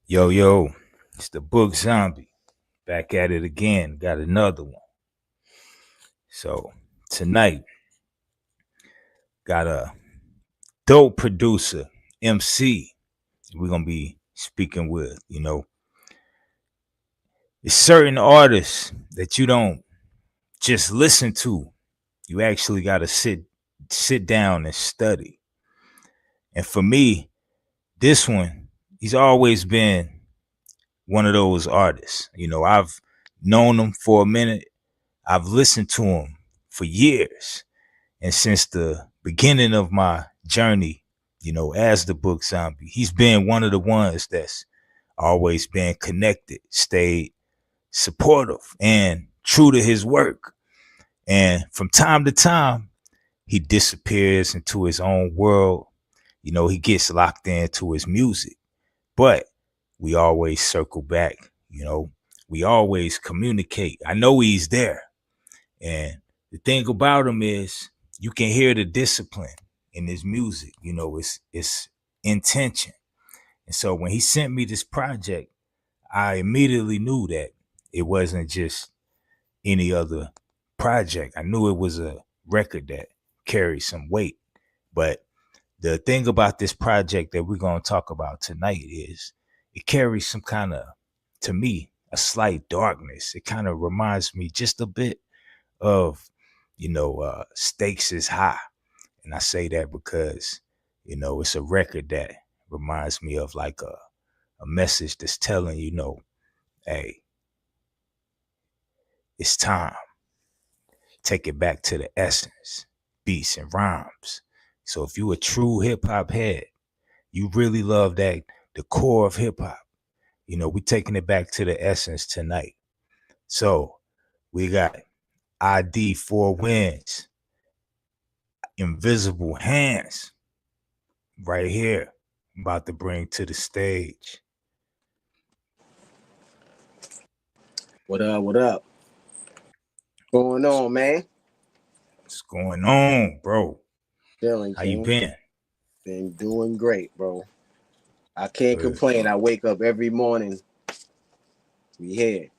Yo, yo, it's the Book Zombie. Back at it again. Got another one. So tonight, got a dope producer, MC. We're gonna be speaking with. It's certain artists that you don't just listen to. You actually gotta sit down and study. And for me, this one, he's always been one of those artists. I've known him for a minute. I've listened to him for years. And since the beginning of my journey, as the Book Zombie, he's been one of the ones that's always been connected, stayed supportive, and true to his work. And from time to time, he disappears into his own world. He gets locked into his music, but we always circle back. We always communicate. I know he's there. And the thing about him is you can hear the discipline in his music. It's intention. And so when he sent me this project, I immediately knew that it wasn't just any other project. I knew it was a record that carried some weight. But the thing about this project that we're going to talk about tonight is it carries some kind of, to me, a slight darkness. It kind of reminds me just a bit of stakes is high. And I say that because it's a record that reminds me of like a message that's telling hey, it's time. Take it back to the essence, beats and rhymes. So if you a true hip-hop head, you really love that, the core of hip-hop, we taking it back to the essence tonight. So we got ID 4 Wins, Invisible Handz, right here. I'm about to bring to the stage. What up? What up? Going on, man? What's going on, bro? Chilling, How you King. been? Been doing great, bro. I can't Good. complain. I wake up every morning. We here.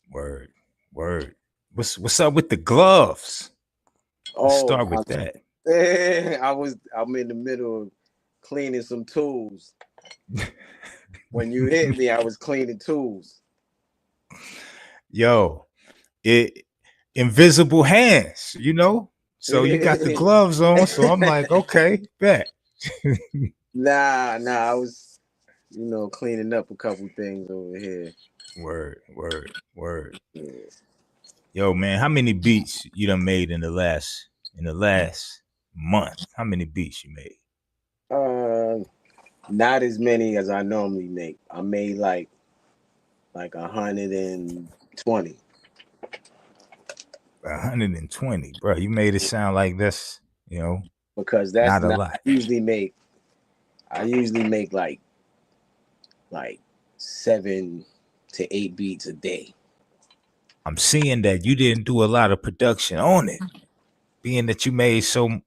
Word. Word. What's up with the gloves? Let's Oh, start with that. I'm in the middle of cleaning some tools. When you hit me, I was cleaning tools. Yo, it invisible hands, So you got the gloves on, so I'm like, okay, bet. Nah. I was, cleaning up a couple things over here. Word. Yeah. Yo, man, how many beats you done made in the last month? How many beats you made? Not as many as I normally make. I made like 120. 120, bro. You made it sound like that's Because that's not a not lot. I usually make like 7 to 8 beats a day. I'm seeing that you didn't do a lot of production on it, being that you make so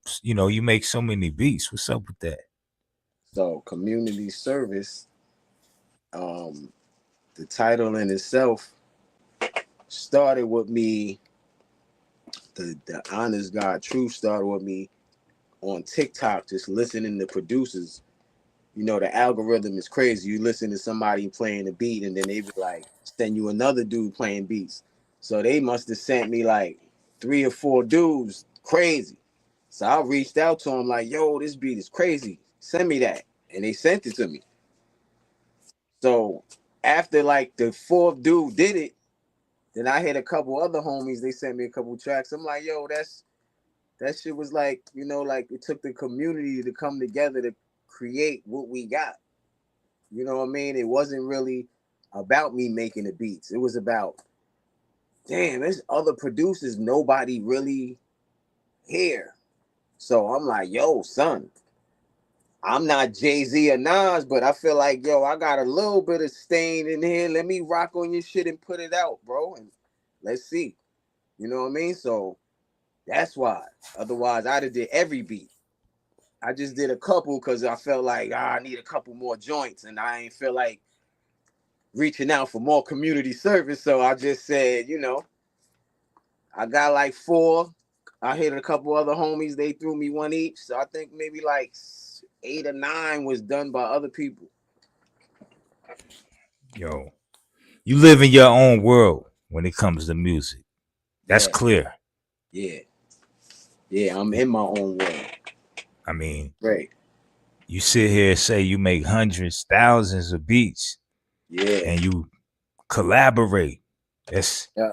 many beats. What's up with that? So community service, um, the title in itself started with me. The honest God truth started with me on TikTok, just listening to producers. The algorithm is crazy. You listen to somebody playing a beat, and then they be like send you another dude playing beats. So they must have sent me like 3 or 4 dudes crazy. So I reached out to them like, yo, this beat is crazy. Send me that. And they sent it to me. So after like the fourth dude did it, then I had a couple other homies. They sent me a couple tracks. I'm like, yo, that shit was like, like it took the community to come together to create what we got. You know what I mean? It wasn't really about me making the beats. It was about, damn, there's other producers nobody really hear. So I'm like, yo, son, I'm not Jay-Z or Nas, but I feel like, yo, I got a little bit of stain in here. Let me rock on your shit and put it out, bro. And let's see. You know what I mean? So that's why. Otherwise, I'd have did every beat. I just did a couple because I felt like I need a couple more joints, and I ain't feel like reaching out for more community service. So I just said, I got like four. I hit a couple other homies. They threw me one each. So I think maybe like 8 or 9 was done by other people. Yo, you live in your own world when it comes to music. That's Yeah, clear. yeah, yeah. I'm in my own world. I mean, Right. you sit here and say you make hundreds, thousands of beats Yeah. and you collaborate. That's Yeah.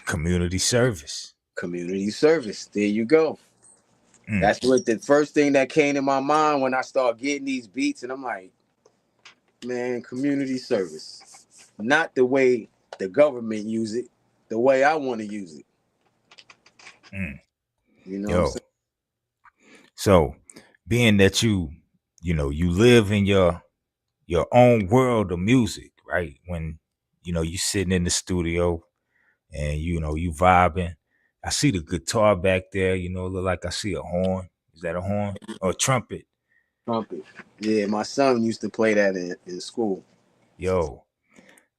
community service. Community service. There you go. Mm, That's what the first thing that came to my mind when I start getting these beats, and I'm like, man, community service. Not the way the government use it, the way I want to use it. mm. You know what I'm Yo, saying? so being that you live in your own world of music, right? When you sitting in the studio and you vibing. I see the guitar back there. Look like I see a horn. Is that a horn or a trumpet? Trumpet. Yeah, my son used to play that in school. Yo,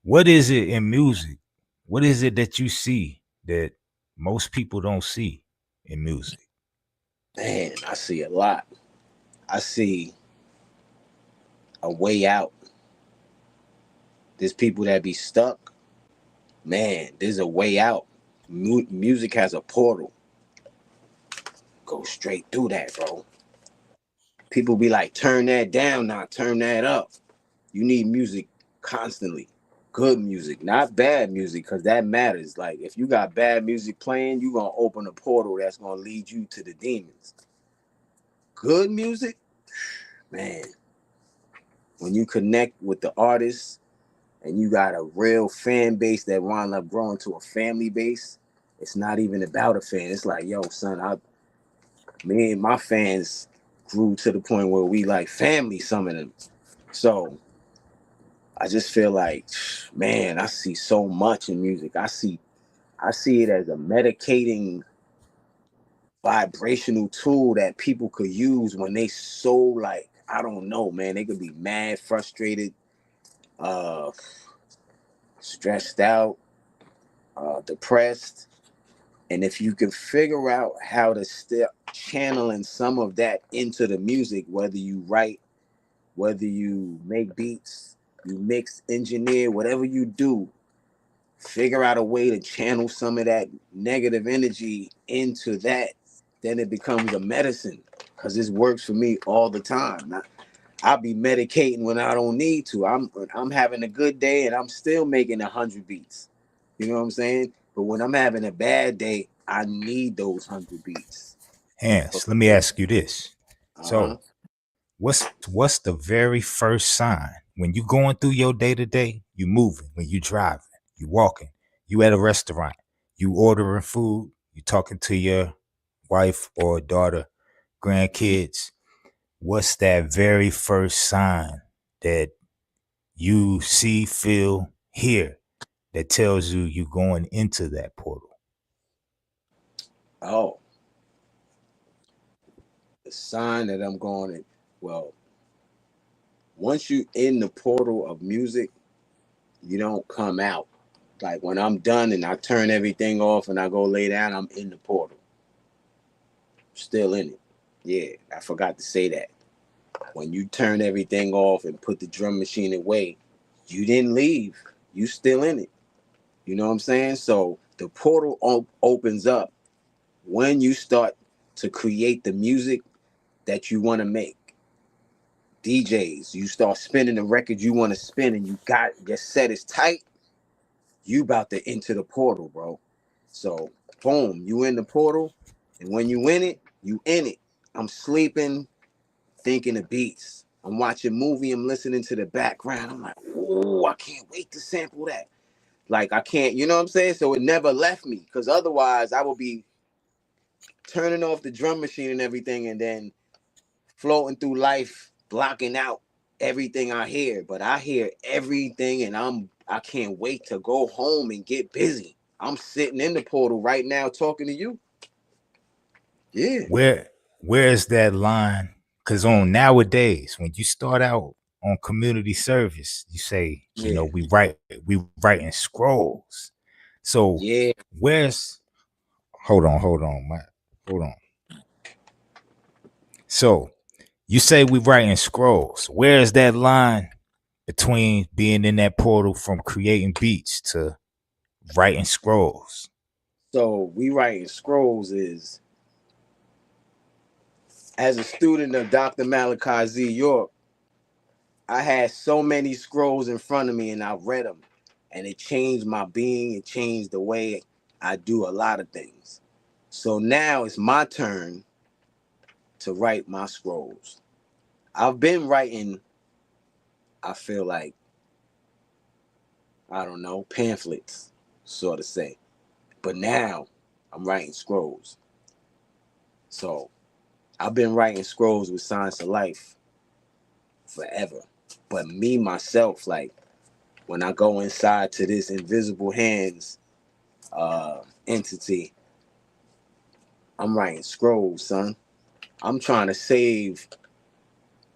what is it in music? What is it that you see that most people don't see in music? Man, I see a lot. I see a way out. There's people that be stuck. Man, there's a way out. Music has a portal. Go straight through that, bro. People be like, turn that down, not turn that up. You need music constantly. Good music, not bad music, because that matters. Like, if you got bad music playing, you're going to open a portal that's going to lead you to the demons. Good music, man, when you connect with the artist and you got a real fan base that wind up growing to a family base, it's not even about a fan. It's like, yo, son, me and my fans grew to the point where we like family, some of them. So I just feel like, man, I see so much in music. I see it as a medicating vibrational tool that people could use when they so like, I don't know, man. They could be mad, frustrated, uh, stressed out, depressed. And if you can figure out how to still channeling some of that into the music, whether you write, whether you make beats, you mix, engineer, whatever you do, figure out a way to channel some of that negative energy into that, then it becomes a medicine. Because this works for me all the time. I'll be medicating when I don't need to. I'm having a good day and I'm still making 100 beats. You know what I'm saying? But when I'm having a bad day, I need those 100 beats. Hans, let me ask you this. Uh-huh. So, what's the very first sign when you going through your day to day? You moving, when you driving, you walking, you at a restaurant, you ordering food, you talking to your wife or daughter, grandkids. What's that very first sign that you see, feel, hear that tells you going into that portal? Oh, the sign that I'm going in. Well, once you in the portal of music, you don't come out. Like when I'm done and I turn everything off and I go lay down, I'm in the portal. Still in it. Yeah, I forgot to say that. When you turn everything off and put the drum machine away, you didn't leave. You still in it. You know what I'm saying? So the portal opens up when you start to create the music that you want to make. DJs, you start spinning the record you want to spin and you got your set is tight, you about to enter the portal, bro. So boom, you in the portal, and when you in it, you in it. I'm sleeping, thinking of beats. I'm watching movie, I'm listening to the background. I'm like, oh, I can't wait to sample that. Like I can't, you know what I'm saying? So it never left me. Cause otherwise I would be turning off the drum machine and everything and then floating through life, blocking out everything I hear. But I hear everything and I can't wait to go home and get busy. I'm sitting in the portal right now talking to you. Yeah. Where where is that line? Because on nowadays, when you start out on community service. You say, Yeah. we writing scrolls. So Yeah. where's hold on, Matt. Hold on. So you say we writing scrolls. Where's that line between being in that portal from creating beats to writing scrolls? So we writing scrolls is, as a student of Dr. Malachi Z. York, I had so many scrolls in front of me and I read them. And it changed my being. It changed the way I do a lot of things. So now it's my turn to write my scrolls. I've been writing, I feel like, I don't know, pamphlets, sort of say. But now I'm writing scrolls. So I've been writing scrolls with Science of Life forever. But me, myself, like, when I go inside to this invisible hands entity, I'm writing scrolls, son. I'm trying to save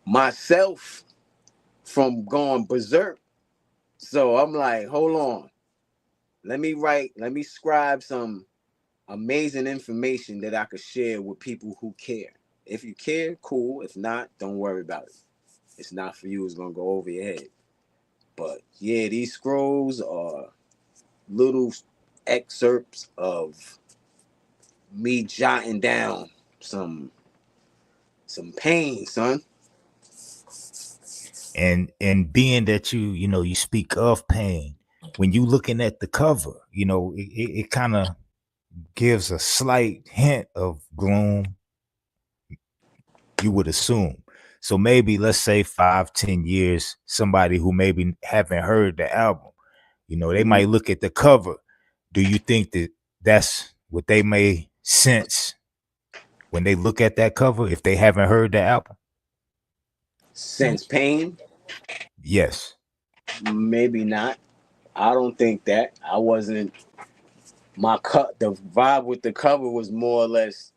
myself from going berserk. So I'm like, hold on. Let me scribe some amazing information that I could share with people who care. If you care, cool. If not, don't worry about it. It's not for you. It's going to go over your head. But yeah, these scrolls are little excerpts of me jotting down some pain, son. And being that you speak of pain, when you looking at the cover, it kind of gives a slight hint of gloom, you would assume. So maybe let's say 5-10 years, somebody who maybe haven't heard the album, they Mm-hmm. might look at the cover. Do you think that that's what they may sense when they look at that cover if they haven't heard the album? Sense pain? Yes. Maybe not. I don't think that. I wasn't. The vibe with the cover was more or less.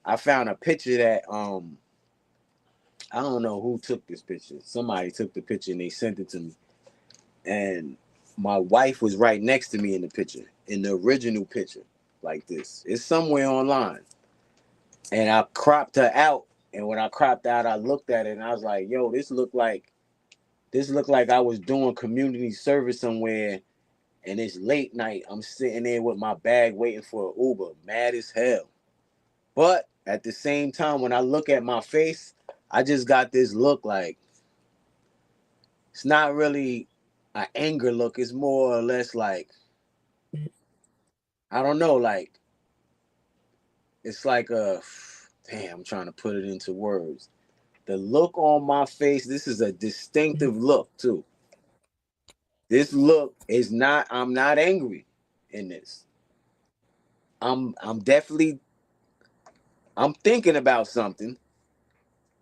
I found a picture that I don't know who took this picture. Somebody took the picture and they sent it to me. And my wife was right next to me in the picture, in the original picture, like this. It's somewhere online. And I cropped her out. And when I cropped out, I looked at it and I was like, yo, this looked like I was doing community service somewhere, and it's late night. I'm sitting there with my bag waiting for an Uber, mad as hell. But at the same time, when I look at my face, I just got this look like, it's not really an anger look. It's more or less like, I don't know, like, it's like a, damn, I'm trying to put it into words. The look on my face, this is a distinctive look too. This look is not, I'm not angry in this. I'm definitely, I'm thinking about something.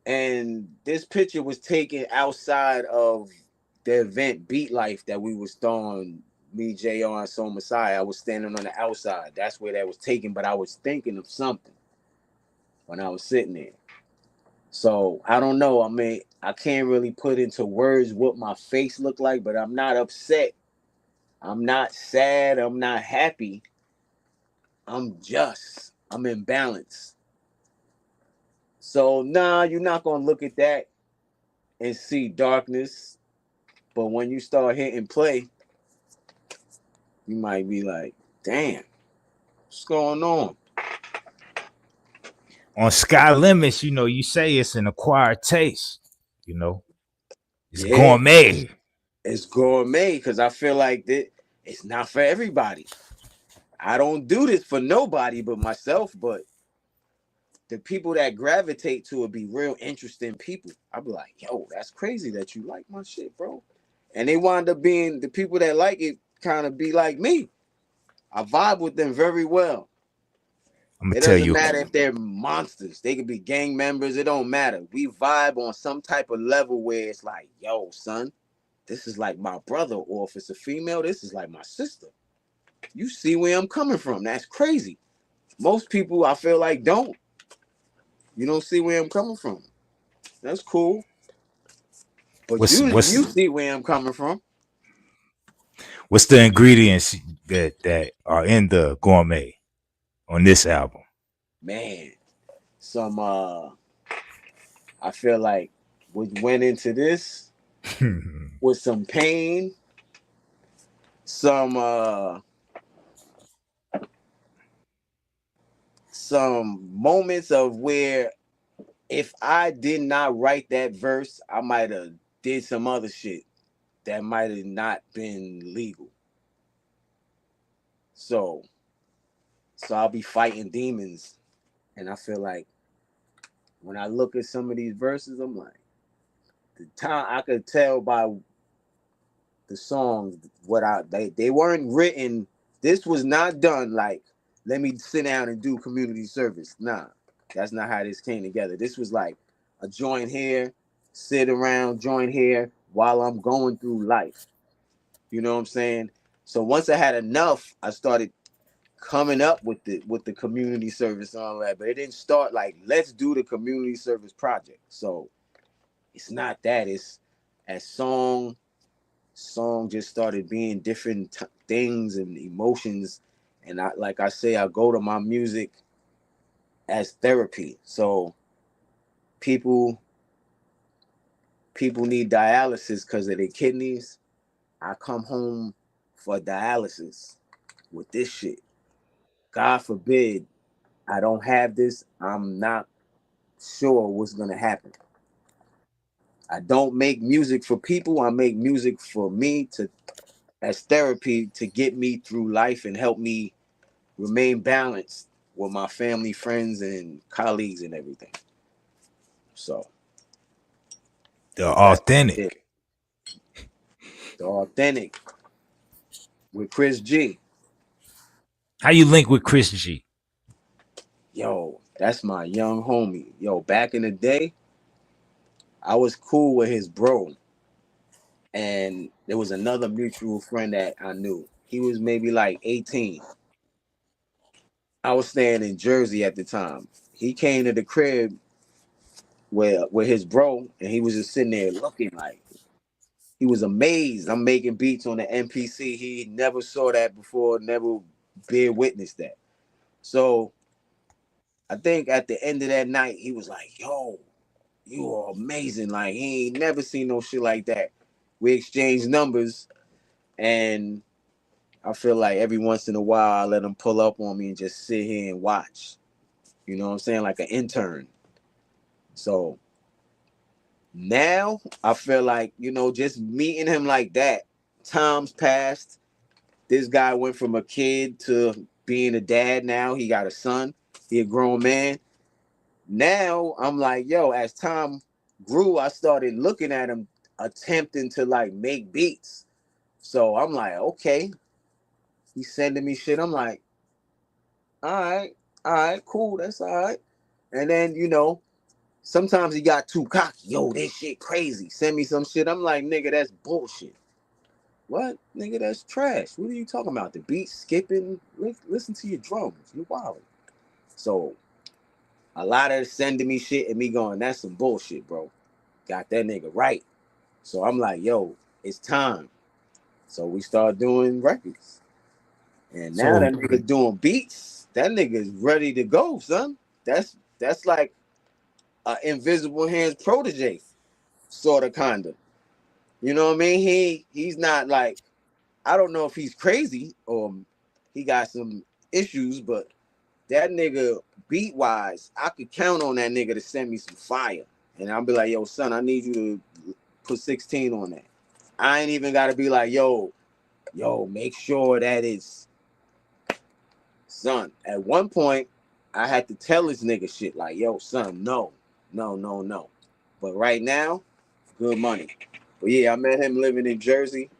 And this picture was taken outside of the event Beat Life that we was throwing, me, JR, and So Messiah. I was standing on the outside. That's where that was taken, but I was thinking of something when I was sitting there. So I don't know. I mean, I can't really put into words what my face looked like, but I'm not upset. I'm not sad. I'm not happy. I'm in balance. So nah, you're not gonna look at that and see darkness. But when you start hitting play, you might be like, damn, what's going on? On Sky Limits, you say it's an acquired taste, it's Yeah, gourmet. it's gourmet because I feel like that it's not for everybody. I don't do this for nobody but myself, but the people that gravitate to it be real interesting people. I'll be like, yo, that's crazy that you like my shit, bro. And they wind up being the people that like it kind of be like me. I vibe with them very well. I'm gonna It tell doesn't you. matter if they're monsters. They could be gang members. It don't matter. We vibe on some type of level where it's like, yo, son, this is like my brother. Or if it's a female, this is like my sister. You see where I'm coming from. That's crazy. Most people, I feel like, don't. You don't see where I'm coming from. That's cool. But What's you what's see where I'm coming from. what's the ingredients that are in the gourmet on this album? Man, some I feel like we went into this with some pain, some moments of where if I did not write that verse, I might have did some other shit that might have not been legal. So I'll be fighting demons, and I feel like when I look at some of these verses, I'm like, the time I could tell by the songs what they weren't written. This was not done like, let me sit down and do community service. Nah, that's not how this came together. This was like a joint here, sit around, joint here while I'm going through life. You know what I'm saying? So once I had enough, I started coming up with the community service and all that. But it didn't start like, let's do the community service project. So it's not that. It's as song just started being different things and emotions, and I, like I say, I go to my music as therapy. So people people need dialysis because of their kidneys. I come home for dialysis with this shit. God forbid I don't have this, I'm not sure what's gonna happen. I don't make music for people, I make music for me to as therapy to get me through life and help me remain balanced with my family, friends, and colleagues and everything. So The that's it. authentic. The authentic with Chris G. How you link with Chris G? Yo, that's my young homie. Yo, back in the day, I was cool with his bro. And there was another mutual friend that I knew. He was maybe like 18. I was staying in Jersey at the time. He came to the crib with his bro, and he was just sitting there looking like he was amazed. I'm making beats on the MPC. He never saw that before, never bear witness that. So I think at the end of that night, he was like, yo, you are amazing. Like, he ain't never seen no shit like that. We exchanged numbers, and I feel like every once in a while, I let him pull up on me and just sit here and watch. You know what I'm saying? Like an intern. So now I feel like, just meeting him like that, times passed. This guy went from a kid to being a dad now. He got a son. He a grown man. Now I'm like, yo, as time grew, I started looking at him attempting to like make beats. So I'm like, okay, he's sending me shit. I'm like, all right, cool, that's all right. And then, sometimes he got too cocky. Yo, this shit crazy. Send me some shit. I'm like, nigga, that's bullshit. What? Nigga, that's trash. What are you talking about? The beat skipping? Listen to your drums. You're wild. So a lot of sending me shit and me going, that's some bullshit, bro. Got that nigga right. So I'm like, yo, it's time. So we start doing records. And now So that nigga doing beats, that nigga is ready to go, son. That's like an Invisible Hands protege, sort of, kind of. You know what I mean? He's not like, I don't know if he's crazy or he got some issues, but that nigga beat wise, I could count on that nigga to send me some fire. And I'll be like, yo, son, I need you to put 16 on that. I ain't even gotta be like, yo, make sure that it's son. At one point, I had to tell this nigga shit like, yo, son, no, no, no, no. But right now, good money. But yeah, I met him living in Jersey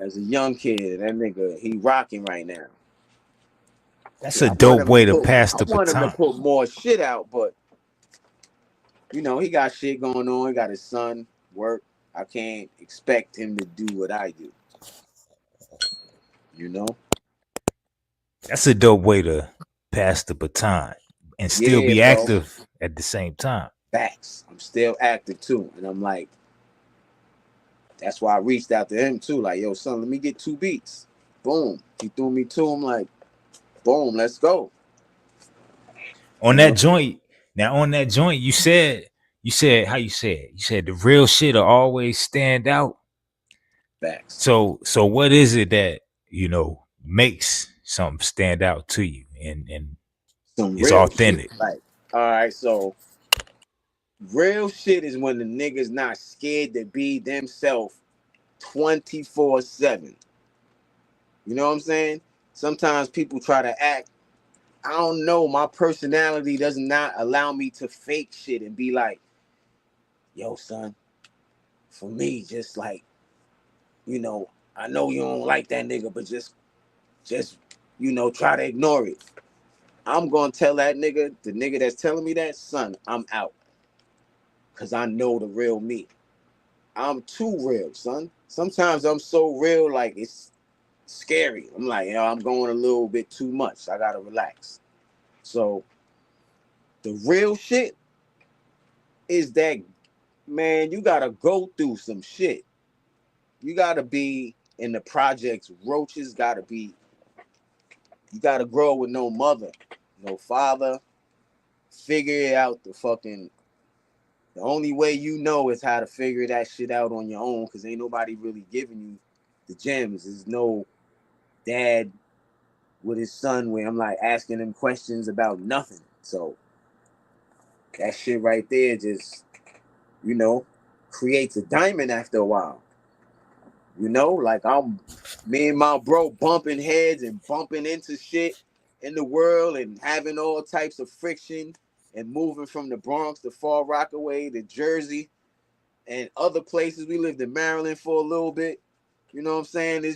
as a young kid. That nigga, he rocking right now. that's Yeah, a dope way to pass I the want him to baton. put more shit out, but he got shit going on. He got his son, work. I can't expect him to do what I do. You know? That's a dope way to pass the baton and still Yeah, be bro. active at the same time. Facts. I'm still active too. And I'm like, That's why I reached out to him too. Like, yo, son, let me get 2 beats. Boom. He threw me 2. I'm like, boom, let's go. On You that know, joint, now on that joint, you said how you said? You said the real shit'll always stand out. facts. So what is it that, makes something stand out to you and Some it's real shit. authentic? Like, all right, so real shit is when the niggas not scared to be themselves 24/7. You know what I'm saying? Sometimes people try to act. I don't know. My personality does not allow me to fake shit and be like, yo, son, for me, just like, you know, I know you don't like that nigga, but just, try to ignore it. I'm gonna tell that nigga, the nigga that's telling me that, son, I'm out. Cause I know the real me. I'm too real, son. Sometimes I'm so real, like it's scary. I'm like, I'm going a little bit too much. I gotta relax. So the real shit is that, man, you gotta go through some shit. You gotta be in the projects. Roaches gotta be. You gotta grow with no mother, no father. Figure it out. The only way you know is how to figure that shit out on your own, because ain't nobody really giving you the gems. There's no dad with his son where I'm like asking him questions about nothing. So that shit right there just, you know, creates a diamond after a while. Like me and my bro bumping heads and bumping into shit in the world and having all types of friction and moving from the Bronx to Far Rockaway to Jersey and other places. We lived in Maryland for a little bit. You know what I'm saying?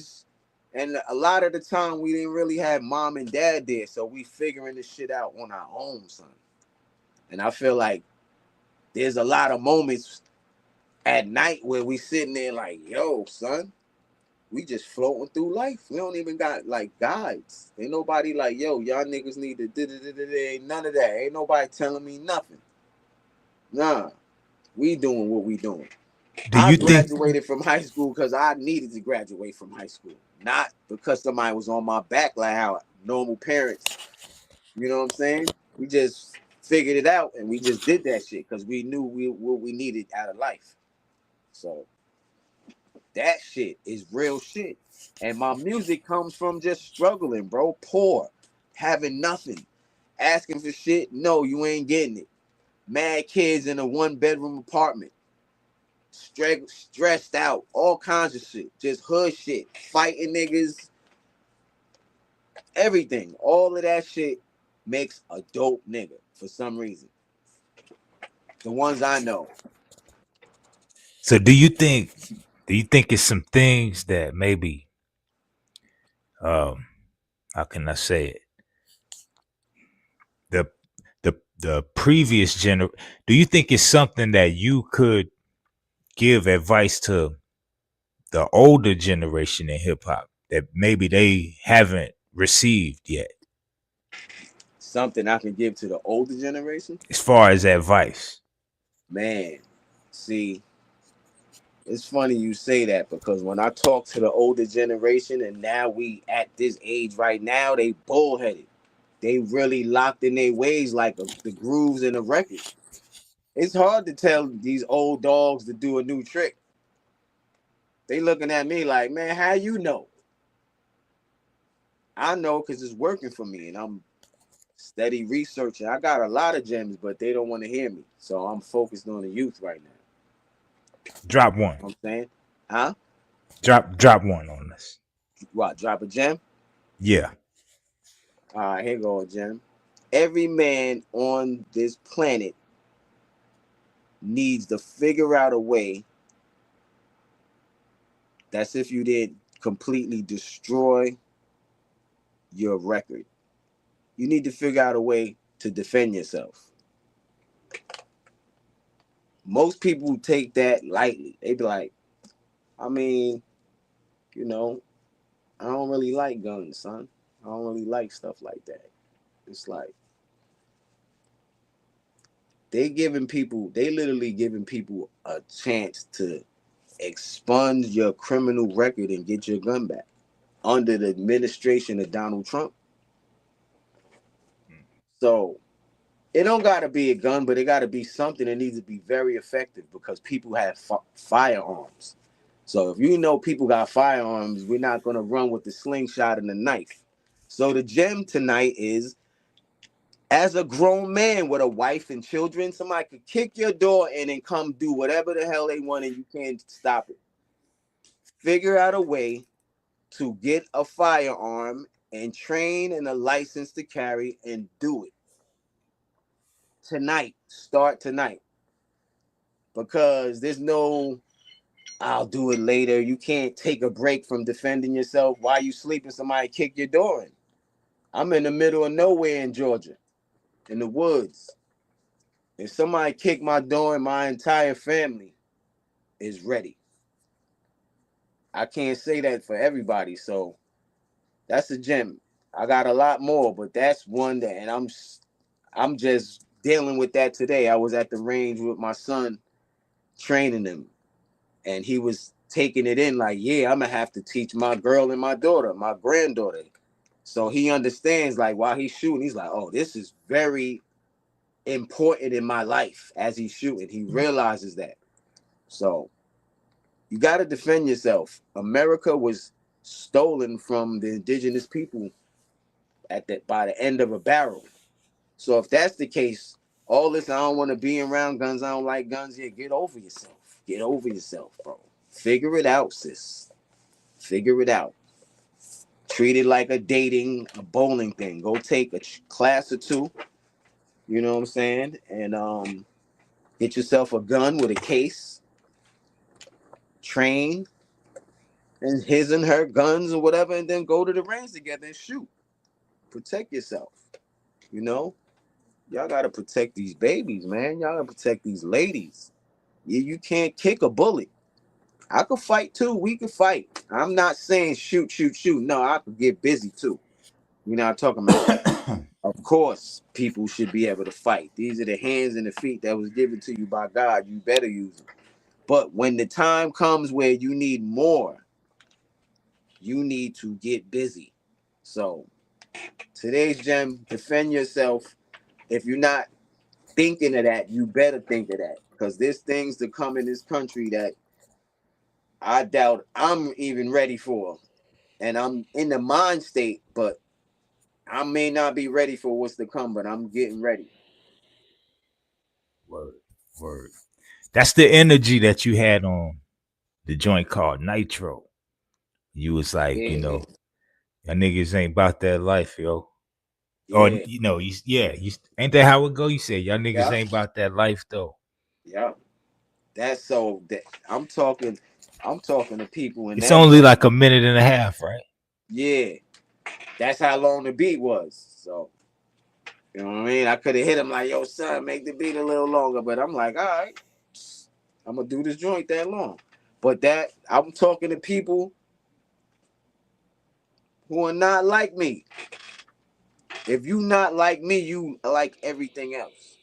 And a lot of the time we didn't really have mom and dad there, so we figuring this shit out on our own, son. And I feel like there's a lot of moments at night where we sitting there like, yo, son, we just floating through life. We don't even got like guides. Ain't nobody like, yo, y'all niggas need to ain't none of that. Ain't nobody telling me nothing. Nah, we doing what we doing. Do I you think graduated from high school because I needed to graduate from high school, not because somebody was on my back like how normal parents. You know what I'm saying? We just figured it out and we just did that shit because we knew what we needed out of life. So that shit is real shit. And my music comes from just struggling, bro. Poor, having nothing, asking for shit. No, you ain't getting it. Mad kids in a 1-bedroom apartment, stressed out, all kinds of shit, just hood shit, fighting niggas, everything. All of that shit makes a dope nigga for some reason. The ones I know. so? Do you think it's some things that maybe, um how can I say it, the the previous do you think it's something that you could give advice to the older generation in hip hop that maybe they haven't received yet, Something I can give to the older generation? as far as advice? Man, see, it's funny you say that because when I talk to the older generation and now we at this age right now, they bullheaded. They really locked in their ways like the grooves in a record. It's hard to tell these old dogs to do a new trick. They looking at me like, man, how you know? I know because it's working for me and I'm steady researching. I got a lot of gems, but they don't want to hear me. So I'm focused on the youth right now. Drop one. You know what I'm saying? Huh? Drop one on us. What, drop a gem? Yeah. All right, here go a gem. Every man on this planet needs to figure out a way. That's if you did completely destroy your record. You need to figure out a way to defend yourself. Most people take that lightly. They be like, I mean, you know, I don't really like guns, son. I don't really like stuff like that. It's like they literally giving people a chance to expunge your criminal record and get your gun back. Under the administration of Donald Trump. So it don't gotta be a gun, but it gotta be something that needs to be very effective because people have firearms. So if you know people got firearms, we're not gonna run with the slingshot and the knife. So the gem tonight is, as a grown man with a wife and children, somebody could kick your door in and come do whatever the hell they want and you can't stop it. Figure out a way to get a firearm and train and a license to carry and do it tonight. Start tonight. Because there's no, I'll do it later. You can't take a break from defending yourself while you sleeping. Somebody kick your door in. I'm in the middle of nowhere in Georgia, in the woods. If somebody kick my door in, my entire family is ready. I can't say that for everybody, so that's a gem. I got a lot more, but that's one that, and I'm just dealing with that today. I was at the range with my son, training him, and he was taking it in like, yeah, I'm gonna have to teach my girl and my daughter, my granddaughter. So he understands, like, while he's shooting, he's like, oh, this is very important in my life. As he's shooting, he realizes that. So you got to defend yourself. America was stolen from the indigenous people at that by the end of a barrel. So if that's the case, all this, I don't want to be around guns, I don't like guns. Yeah, get over yourself. Get over yourself, bro. Figure it out, sis. Figure it out. Treat it like a bowling thing. Go take a class or two. You know what I'm saying? And get yourself a gun with a case. Train and his and her guns or whatever, and then go to the range together and shoot. Protect yourself. You know, y'all gotta protect these babies, man. Y'all gotta protect these ladies. You can't kick a bullet. I could fight too. We could fight. I'm not saying shoot, shoot, shoot. No, I could get busy too. You know what I'm talking about? Of course, people should be able to fight. These are the hands and the feet that was given to you by God. You better use them. But when the time comes where you need more, you need to get busy. So today's gem, defend yourself. If you're not thinking of that, you better think of that. Because there's things to come in this country that I doubt I'm even ready for. And I'm in the mind state, but I may not be ready for what's to come, but I'm getting ready. Word, word. That's the energy that you had on the joint called Nitro. You was like, Yeah, y'all niggas ain't about that life, yo. Or yeah, you ain't that how it go? You said y'all niggas yeah, ain't about that life though. yeah. That's so that I'm talking to people in It's that only joint. like a minute and a half, right? Yeah, that's how long the beat was. So you know what I mean? I could have hit him like, yo, son, make the beat a little longer. But I'm like, all right, I'm gonna do this joint that long. But that I'm talking to people who are not like me. If you not like me, you like everything else.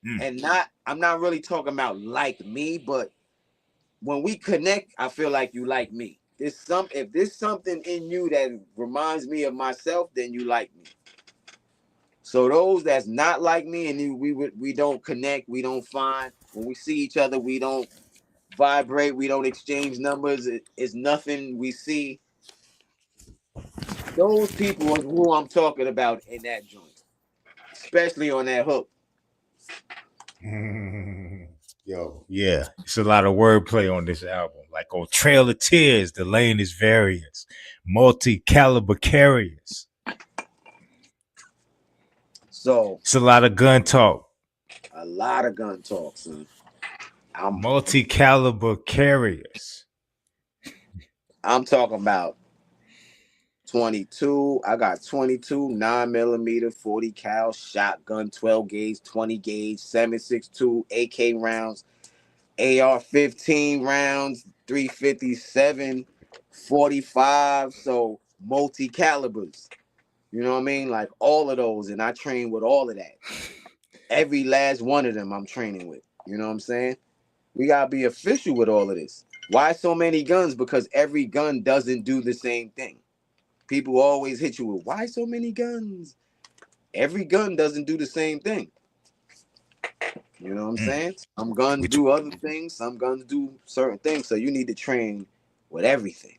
Mm. And I'm not really talking about like me, but when we connect, I feel like you like me. If there's something in you that reminds me of myself, then you like me. So those that's not like me and we don't connect, we don't find when we see each other, we don't vibrate, we don't exchange numbers. It's nothing we see. Those people are who I'm talking about in that joint, especially on that hook. Yo, yeah, it's a lot of wordplay on this album. Like on Trail of Tears, the lane is various, multi-caliber carriers. So It's a lot of gun talk. a lot of gun talk, son. I'm Multi-caliber carriers. I'm talking about 22. I got 22 9mm 40 cal shotgun, 12 gauge, 20 gauge, 7.62 AK rounds, AR-15 rounds, 357, 45. So multi calibers. You know what I mean? Like all of those, and I train with all of that. Every last one of them I'm training with. You know what I'm saying? We gotta be official with all of this. Why so many guns? Because every gun doesn't do the same thing. People always hit you with why so many guns? Every gun doesn't do the same thing. You know what I'm Mm. saying? Some guns Which do other things, some guns do certain things. So you need to train with everything.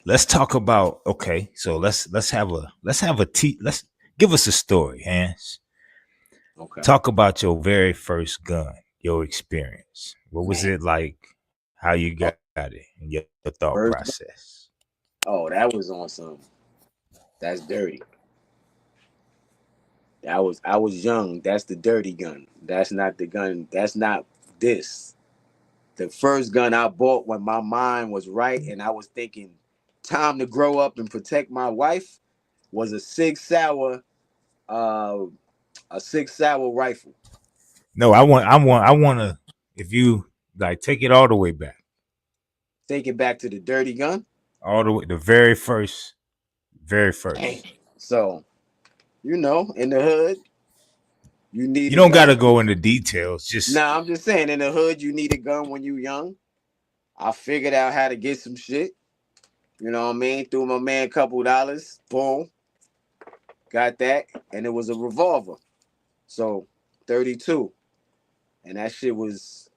let's talk about okay. So let's give us a story, Hans. Okay. Talk about your very first gun, your experience. What was Man. it like? How you Oh, got it and your thought first, process? oh, that was on some. That's dirty. I was young. That's the dirty gun. That's not the gun. That's not this. The first gun I bought when my mind was right and I was thinking time to grow up and protect my wife was uh a 6 Sauer rifle. No, I want to. If you like, take it all the way back, Take it back to the dirty gun. all the way, the very first, very Dang. first. So, in the hood, you need You a don't got gun. to go into details. Just Nah, I'm just saying, in the hood, you need a gun when you young. I figured out how to get some shit. You know what I mean? Threw my man a couple dollars. Boom. Got that. And it was a revolver. So 32. And that shit was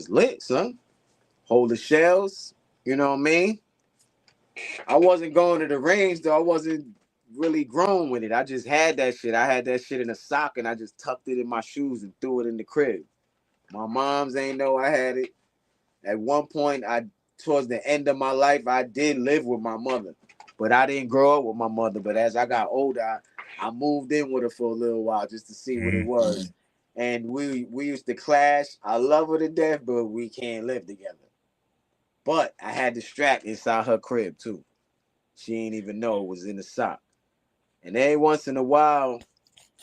lit, son. Hold the shells. You know what I mean? I wasn't going to the range though. I wasn't really grown with it. I just had that shit. I had that shit in a sock and I just tucked it in my shoes and threw it in the crib. My moms ain't know I had it. At one point, towards the end of my life, I did live with my mother, but I didn't grow up with my mother. But as I got older, I moved in with her for a little while just to see what it mm, was. And we used to clash. I love her to death, but we can't live together. But I had the strap inside her crib too. She ain't even know it was in the sock. And every once in a while,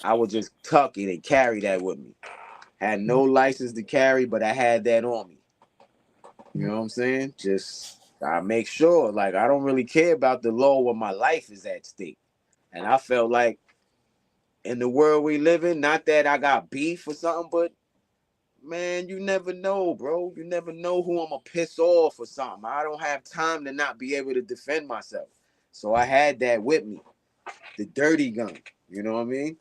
I would just tuck it and carry that with me. Had no license to carry, but I had that on me. You know what I'm saying? Just I make sure, like I don't really care about the law when my life is at stake. And I felt like in the world we live in, not that I got beef or something, but man, you never know, bro. You never know who I'm gonna piss off or something. I don't have time to not be able to defend myself. So I had that with me, the dirty gun. You know what I mean?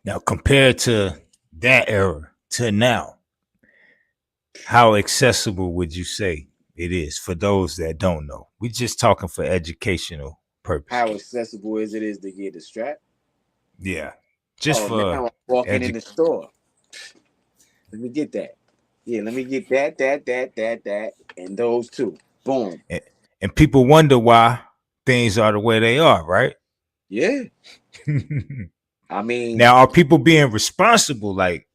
now compared to that era to now, how accessible would you say it is for those that don't know? We just talking for educational How purposes. accessible is to get the strap? Yeah, just Oh, now for I'm walking in edu. the store. Let me get that. Yeah, let me get that, and those two. Boom. And, and people wonder why things are the way they are, right? Yeah. I mean, Now, are people being responsible? Like,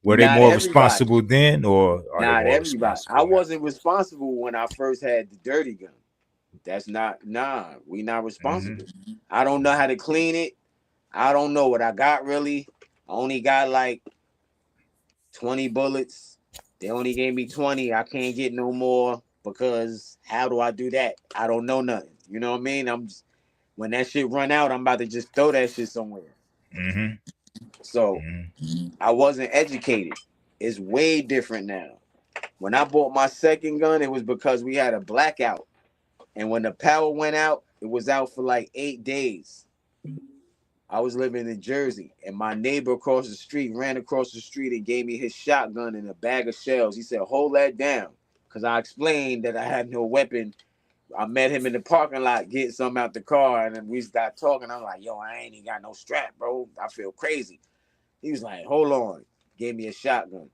were they not more everybody. responsible then, or are they Not more everybody. I responsible now? wasn't responsible when I first had the dirty gun. That's not, nah, we not Mm-hmm. responsible. I don't know how to clean it. I don't know what I got really. I only got like 20 bullets. They only gave me 20. I can't get no more because how do I do that? I don't know nothing. You know what I mean? When that shit run out, I'm about to just throw that shit somewhere. Mm-hmm. So Mm-hmm. I wasn't educated. It's way different now. When I bought my second gun, it was because we had a blackout. And when the power went out, it was out for like 8 days. I was living in Jersey, and my neighbor across the street ran across the street and gave me his shotgun and a bag of shells. He said, "Hold that down," because I explained that I had no weapon. I met him in the parking lot getting something out the car, and then we got talking. I'm like, "Yo, I ain't even got no strap, bro. I feel crazy." He was like, "Hold on," gave me a shotgun.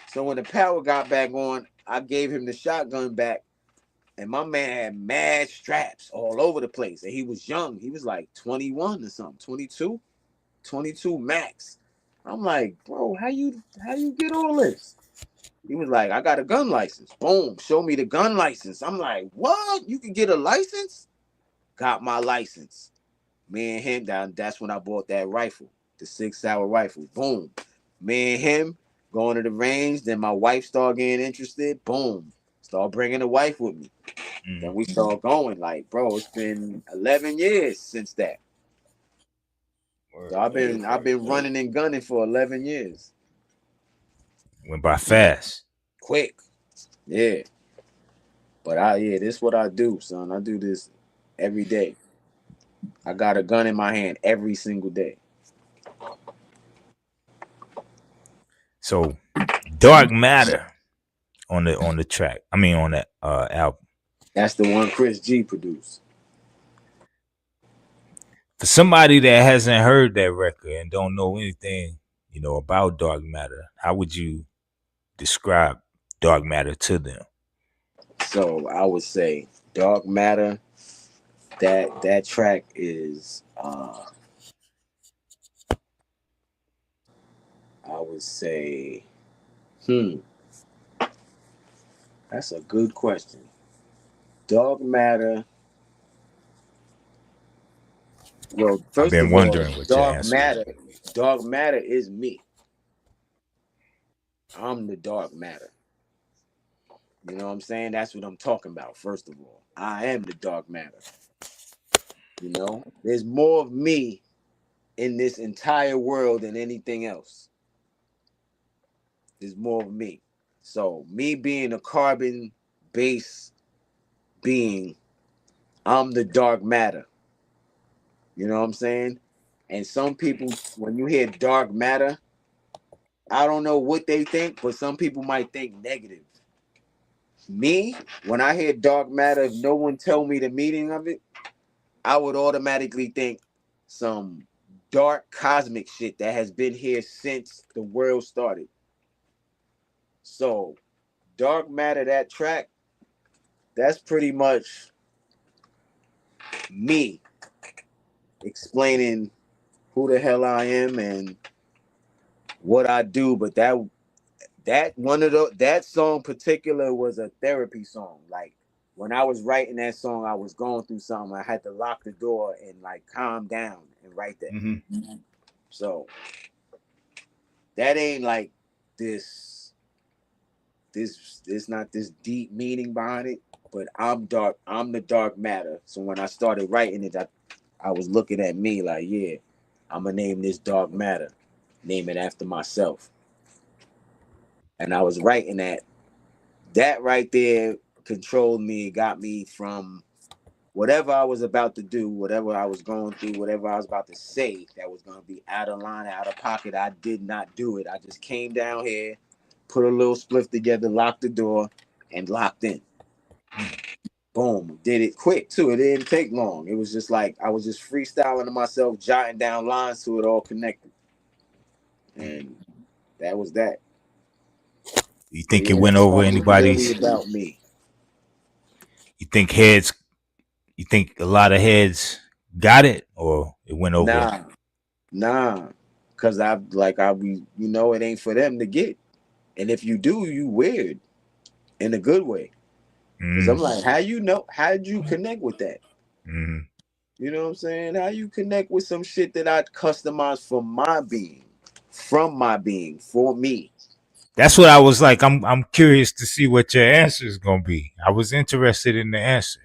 So when the power got back on, I gave him the shotgun back, and my man had mad straps all over the place. And he was young. He was like 21 or something, 22, 22 max. I'm like, bro, how you get all this? He was like, I got a gun license. Boom, show me the gun license. I'm like, what? You can get a license? Got my license. Me and him down. That's when I bought that rifle, the 6 Sauer rifle. Boom. Me and him going to the range. Then my wife started getting interested. Boom. Start bringing the wife with me. Then we start going. Like, bro, it's been 11 years since that. So Word, I've word, been I've word. been running and gunning for 11 years. Went by fast. quick. Yeah. But this is what I do, son. I do this every day. I got a gun in my hand every single day. So Dark Matter on the track. I mean on that album. That's the one Chris G produced. For somebody that hasn't heard that record and don't know anything, about Dark Matter, how would you describe Dark Matter to them? So I would say Dark Matter, that track is I would say that's a good question. Dark Matter. Well, I've first been of all, wondering what your answer was. Dark Matter is me. I'm the dark matter. You know what I'm saying? That's what I'm talking about, first of all. I am the dark matter. There's more of me in this entire world than anything else. There's more of me. So, me being a carbon based being, I'm the dark matter. You know what I'm saying? And some people, when you hear dark matter, I don't know what they think, but some people might think negative. Me, when I hear dark matter, if no one tell me the meaning of it, I would automatically think some dark cosmic shit that has been here since the world started. So, dark matter, that track, that's pretty much me explaining who the hell I am and what I do. But that song particular was a therapy song. Like when I was writing that song, I was going through something. I had to lock the door and like calm down and write that. Mm-hmm. So that ain't like this not this deep meaning behind it. But I'm dark. I'm the dark matter. So when I started writing it, I was looking at me like, yeah, I'm gonna name this dark matter, name it after myself. And I was writing that. That right there controlled me, got me from whatever I was about to do, whatever I was going through, whatever I was about to say that was going to be out of line, out of pocket. I did not do it. I just came down here, put a little spliff together, locked the door, and locked in. Boom. Did it quick, too. It didn't take long. It was just like I was just freestyling to myself, jotting down lines to it all connected. And that was that. You But think it yeah, went that over song was really anybody's? about me. You think heads? You think a lot of heads got it, or it went over? Nah. Cause it ain't for them to get. And if you do, you weird in a good way. Cause I'm like, how'd you connect with that? Mm-hmm. You know what I'm saying? How you connect with some shit that I customized for my being, from my being, for me. That's what I was like. I'm curious to see what your answer is gonna be. I was interested in the answer.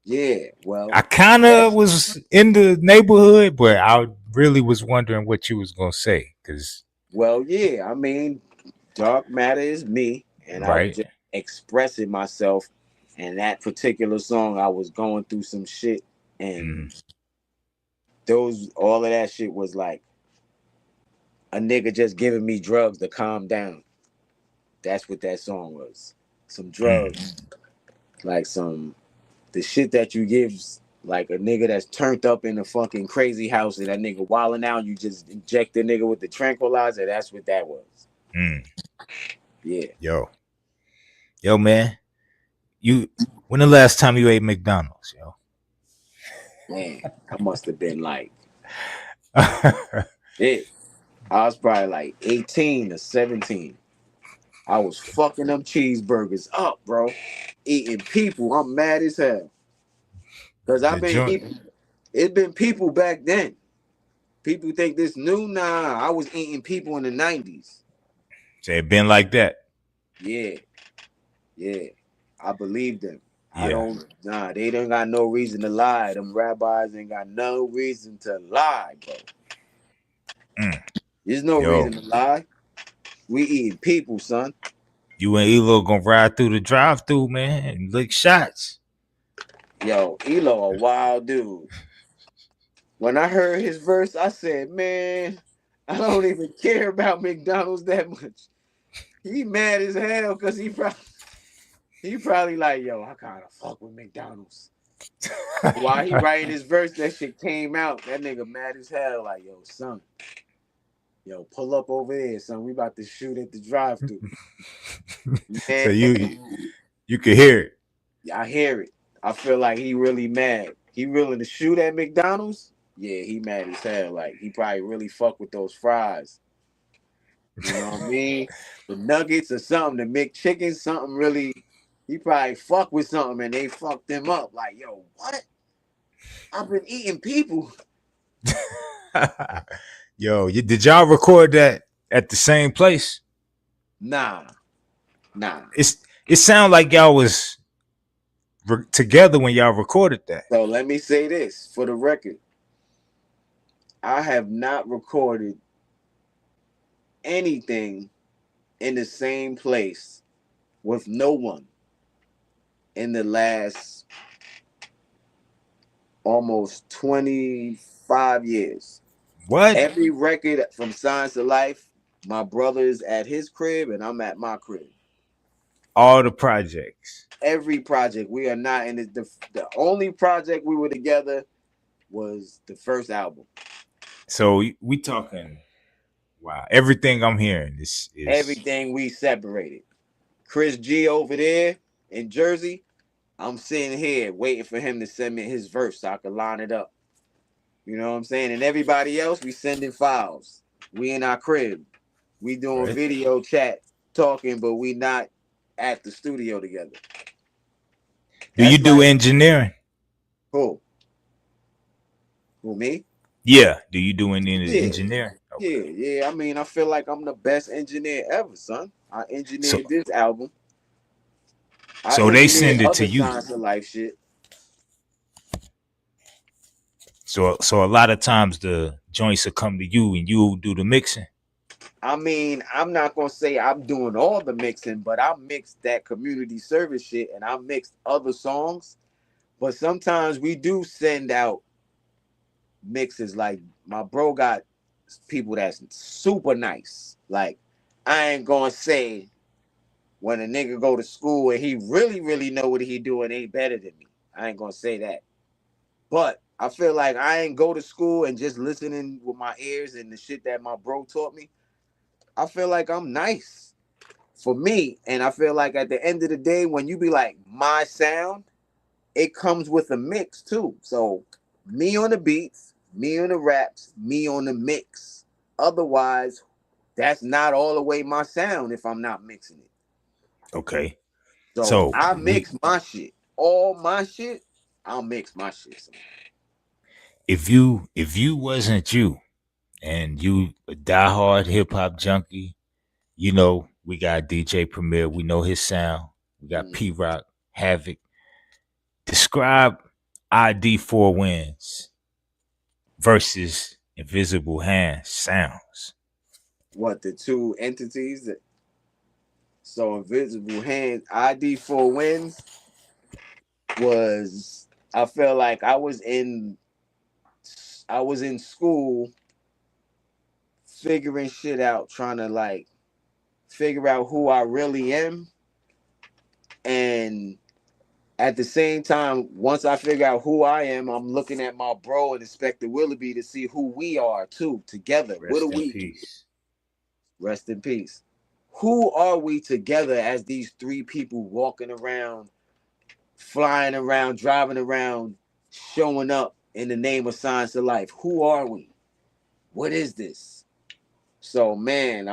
Yeah, well, I kind of that's was in the neighborhood, but I really was wondering what you was gonna say. Cause yeah. I mean, dark matter is me, and I was right, just expressing myself. And that particular song, I was going through some shit, mm-hmm. and all of that shit was like a nigga just giving me drugs to calm down. That's what that song was. Some drugs, like the shit that you give like a nigga that's turned up in a fucking crazy house and that nigga wilding out. You just inject the nigga with the tranquilizer. That's what that was. Mm. Yeah, Yo, man, you. When the last time you ate McDonald's, yo? man, I must have been like it. I was probably like 18 or 17. I was fucking them cheeseburgers up, bro. Eating people. I'm mad as hell. Cause I've The been joint. eating. It been people back then. People think this new. Nah, I was eating people in the 90s. Say it been like that. Yeah, yeah. I believe them. I Yeah. don't. Nah, they don't got no reason to lie. Them rabbis ain't got no reason to lie, bro. Mm. There's no Yo, reason to lie. We eating people, son. You and Elo gonna ride through the drive-through, man, and lick shots. Yo, Elo a wild dude. When I heard his verse, I said, man, I don't even care about McDonald's that much. He mad as hell because he probably like, yo, I kind of fuck with McDonald's. While he writing his verse, that shit came out. That nigga mad as hell, like, yo, son, yo, pull up over there, son. We about to shoot at the drive-thru. So Man, you can hear it. I hear it. I feel like he really mad. He willing to shoot at McDonald's? Yeah, he mad as hell. Like, he probably really fuck with those fries. You know what I mean? The nuggets or something, the McChicken, something really. He probably fuck with something and they fucked him up. Like, yo, what? I've been eating people. Yo, did y'all record that at the same place? Nah. It sound like y'all was together when y'all recorded that. So let me say this for the record. I have not recorded anything in the same place with no one in the last almost 25 years. What? Every record from Science of Life, my brother's at his crib and I'm at my crib. All the projects. Every project. We are not in the only project we were together was the first album. So we talking, wow, everything I'm hearing is Everything we separated. Chris G over there in Jersey, I'm sitting here waiting for him to send me his verse so I can line it up. You know what I'm saying? And everybody else, we sending files. We in our crib. We doing right. video chat, talking, but we not at the studio together. Do you That's do like engineering? who? Who, me? Yeah. Do you do any Yeah. engineering? Okay. Yeah. I mean, I feel like I'm the best engineer ever, son. I So engineered this album. I so they engineered send it to other you. Science of Life shit. So a lot of times the joints will come to you and you do the mixing. I mean, I'm not gonna say I'm doing all the mixing, but I mixed that community service shit and I mixed other songs. But sometimes we do send out mixes. Like my bro got people that's super nice. Like I ain't gonna say when a nigga go to school and he really know what he doing ain't better than me. I ain't gonna say that. But I feel like I ain't go to school and just listening with my ears and the shit that my bro taught me. I feel like I'm nice for me. And I feel like at the end of the day, when you be like my sound, it comes with a mix too. So me on the beats, me on the raps, me on the mix. Otherwise, that's not all the way my sound if I'm not mixing it. Okay. So So I mix my shit. All my shit, I'll mix my shit. if you wasn't you and you a diehard hip hop junkie, you know, we got DJ Premier, we know his sound. We got Mm. P Rock, Havoc. Describe ID 4 wins versus Invisible Hands sounds. What the two entities that so Invisible Hand ID 4 wins was I felt like I was in school figuring shit out, trying to like figure out who I really am. And at the same time, once I figure out who I am, I'm looking at my bro and Inspector Willoughby to see who we are too together. What do Rest in we peace. rest in peace? Who are we together as these three people walking around, flying around, driving around, showing up in the name of Science of Life? Who are we? What is this? So man,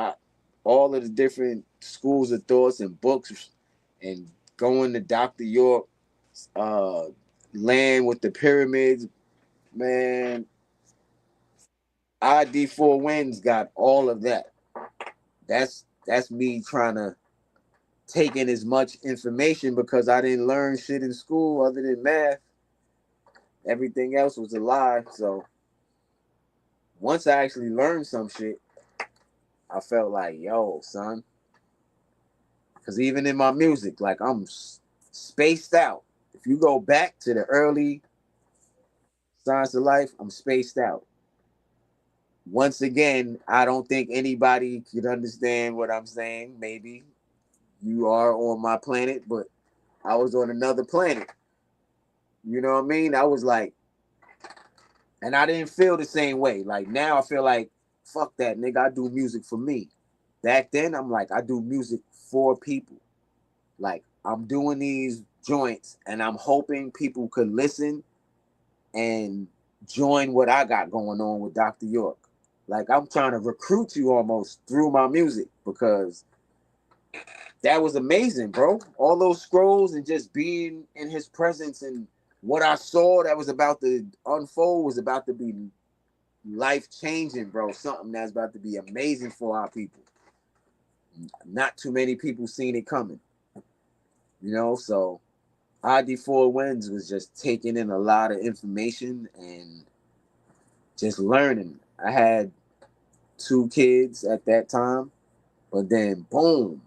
all of the different schools of thoughts and books and going to Dr. York, uh, land with the pyramids, man. ID 4 wins got all of that. That's me trying to take in as much information because I didn't learn shit in school other than math. Everything else was a lie. So once I actually learned some shit, I felt like, yo, son, because even in my music, like I'm spaced out. If you go back to the early Science of Life, I'm spaced out. Once again, I don't think anybody could understand what I'm saying. Maybe you are on my planet, but I was on another planet. You know what I mean? I was like, and I didn't feel the same way. Like now I feel like, fuck that, nigga. I do music for me. Back then, I'm like, I do music for people. Like I'm doing these joints and I'm hoping people could listen and join what I got going on with Dr. York. Like I'm trying to recruit you almost through my music because that was amazing, bro. All those scrolls and just being in his presence and what I saw that was about to unfold was about to be life changing, bro. Something that's about to be amazing for our people. Not too many people seen it coming, you know. So ID4 Wins was just taking in a lot of information and just learning. I had 2 kids at that time, but then boom,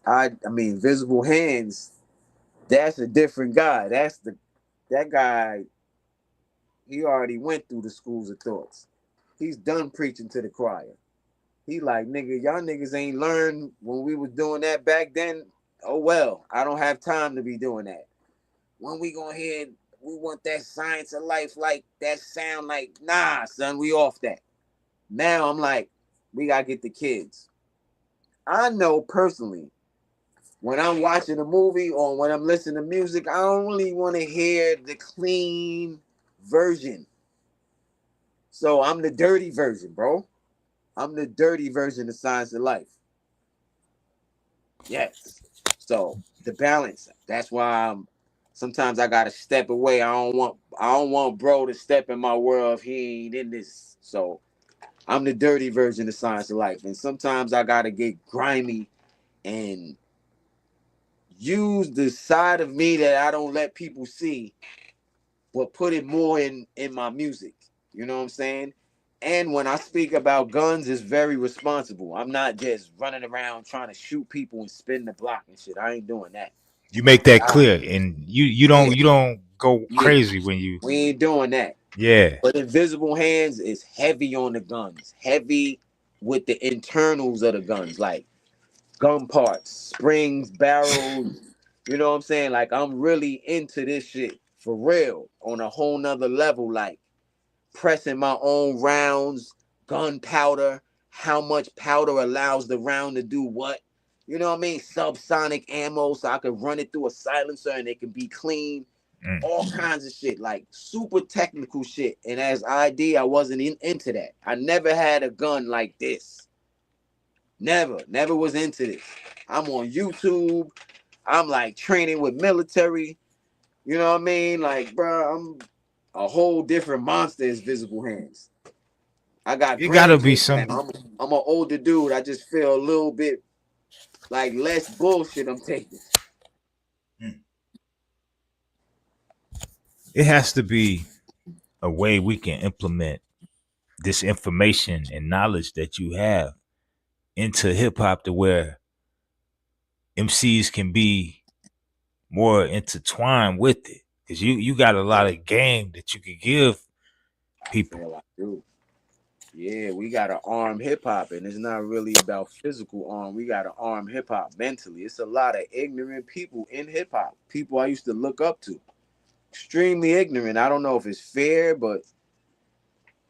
I mean, Visible Hands. That's a different guy. That guy. He already went through the schools of thoughts. He's done preaching to the choir. He like, nigga, y'all niggas ain't learned when we was doing that back then. Oh well, I don't have time to be doing that. When we gonna hear, we want that Science of Life, like that sound, like nah, son, we off that. Now I'm like, we gotta get the kids. I know personally, when I'm watching a movie or when I'm listening to music, I don't really want to hear the clean version. So I'm the dirty version, bro. I'm the dirty version of Science of Life. Yes. So the balance. That's why I'm sometimes I gotta step away. I don't want bro to step in my world if he ain't in this. So I'm the dirty version of Science of Life. And sometimes I gotta get grimy and use the side of me that I don't let people see, but put it more in my music. You know what I'm saying? And when I speak about guns, it's very responsible. I'm not just running around trying to shoot people and spin the block and shit. I ain't doing that. You make that I, clear, and you yeah, don't go yeah, crazy when you. we ain't doing that. Yeah. But Invisible Hands is heavy on the guns, heavy with the internals of the guns, like gun parts, springs, barrels. You know what I'm saying? Like I'm really into this shit for real on a whole nother level. Like pressing my own rounds, gunpowder, how much powder allows the round to do what. You know what I mean? Subsonic ammo so I can run it through a silencer and it can be clean. Mm. All kinds of shit, like super technical shit. And as ID, I wasn't into that. I never had a gun like this. Never was into this. I'm on YouTube. I'm like training with military. You know what I mean? Like, bro, I'm a whole different monster as Visible Hands. I got It gotta be grandkids now. some. I'm an older dude. I just feel a little bit like less bullshit I'm taking. Mm. It has to be a way we can implement this information and knowledge that you have into hip hop to where MCs can be more intertwined with it. Cause you got a lot of game that you could give I people. feel like, dude. Yeah, we gotta arm hip hop, and it's not really about physical arm. We gotta arm hip hop mentally. It's a lot of ignorant people in hip hop. People I used to look up to. Extremely ignorant. I don't know if it's fair, but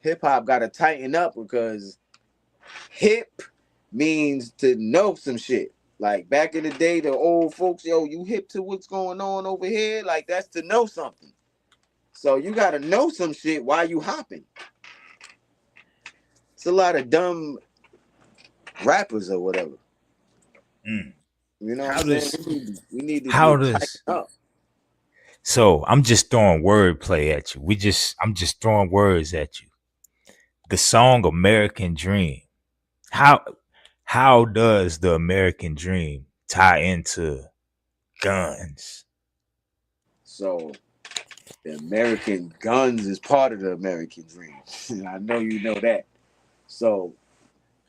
hip hop gotta tighten up because hip means to know some shit. Like back in the day, the old folks, yo, you hip to what's going on over here? Like that's to know something. So you gotta know some shit while you hopping. It's a lot of dumb rappers or whatever. Mm. You know what I'm How saying? does We need to how get tightened does up. so I'm just throwing wordplay at you. I'm just throwing words at you. The song American Dream. How how does the American Dream tie into guns? So the American guns is part of the American dream. I know you know that. So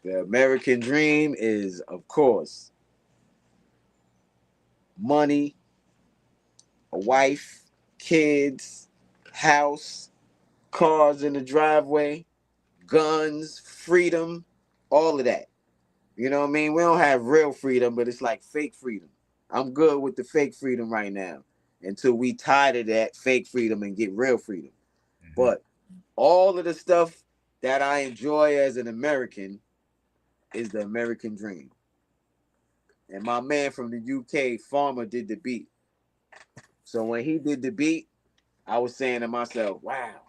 The American dream is, of course, money, a wife, kids, house, cars in the driveway, guns, freedom, all of that. You know what I mean? We don't have real freedom, but it's like fake freedom. I'm good with the fake freedom right now until we tired of that fake freedom and get real freedom. Mm-hmm. But all of the stuff that I enjoy as an American is the American dream. And my man from the UK, Farmer, did the beat. So when he did the beat, I was saying to myself, wow,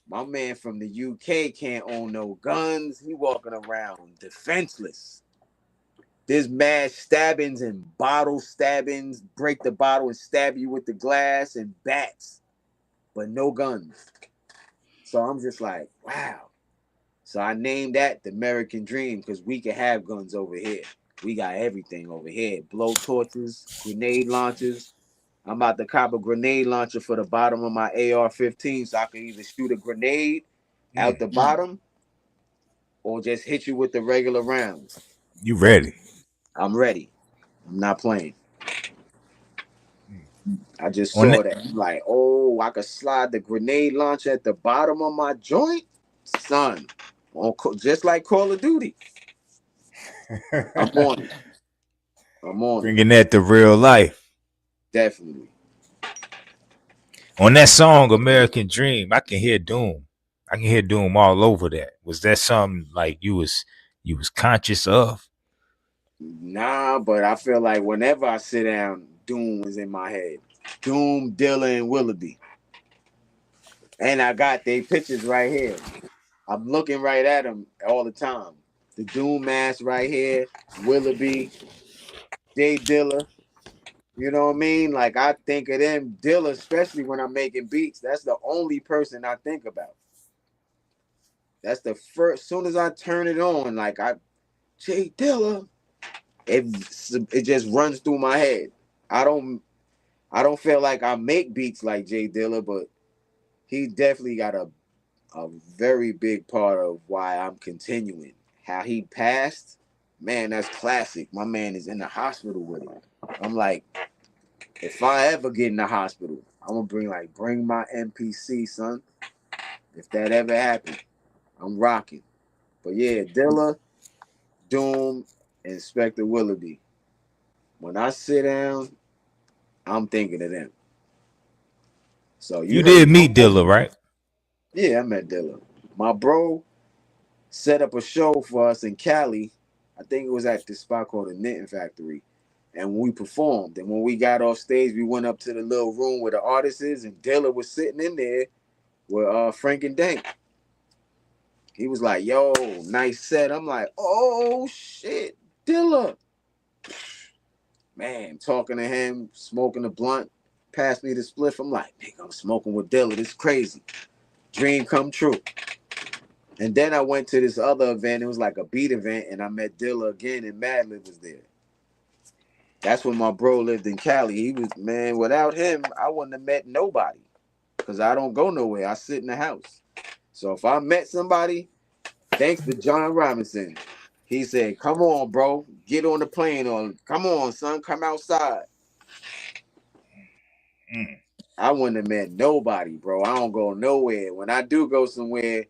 my man from the UK can't own no guns. He walking around defenseless. There's mad stabbings and bottle stabbings, break the bottle and stab you with the glass and bats, but no guns. So I'm just like, wow. So I named that the American Dream because we can have guns over here. We got everything over here. Blow torches, grenade launchers. I'm about to cop a grenade launcher for the bottom of my AR-15 so I can either shoot a grenade out Mm. the bottom or just hit you with the regular rounds. You ready? I'm ready. I'm not playing. Mm. I just On saw that, that. I'm like, oh, I could slide the grenade launcher at the bottom of my joint, son. Just like Call of Duty. I'm on it. I'm on it. bringing that to real life. Definitely. On that song, American Dream, I can hear Doom. I can hear Doom all over that. Was that something like you was conscious of? Nah, but I feel like whenever I sit down, Doom is in my head. Doom, Dilla, and Willoughby. And I got their pictures right here. I'm looking right at them all the time. The Doom mask right here, Willoughby, Jay Dilla. You know what I mean? Like I think of them, Dilla, especially when I'm making beats. That's the only person I think about. That's the first. Soon as I turn it on, like Jay Dilla, it it just runs through my head. I don't I don't feel like I make beats like Jay Dilla, but he definitely got a very big part of why I'm continuing. How he passed, man, that's classic. My man is in the hospital with it. I'm like, if I ever get in the hospital, I'm gonna bring my MPC, son. If that ever happened, I'm rocking. But yeah, Dilla, Doom, and Inspector Willoughby. When I sit down, I'm thinking of them. So you You heard did my meet Dilla, right? yeah, I met Dilla. My bro set up a show for us in Cali. I think it was at this spot called the Knitting Factory. And we performed. And when we got off stage, we went up to the little room where the artist is, and Dilla was sitting in there with Frank and Dank. He was like, yo, nice set. I'm like, oh shit, Dilla. Man, talking to him, smoking a blunt, passed me the spliff. I'm like, nigga, I'm smoking with Dilla. This is crazy. Dream come true. And then I went to this other event. It was like a beat event, and I met Dilla again, and Madlib was there. That's when my bro lived in Cali. He was, man, without him, I wouldn't have met nobody because I don't go nowhere. I sit in the house. So if I met somebody, thanks to John Robinson, he said, come on, bro, get on the plane, or come on, son, come outside. Mm. I wouldn't have met nobody, bro. I don't go nowhere. When I do go somewhere,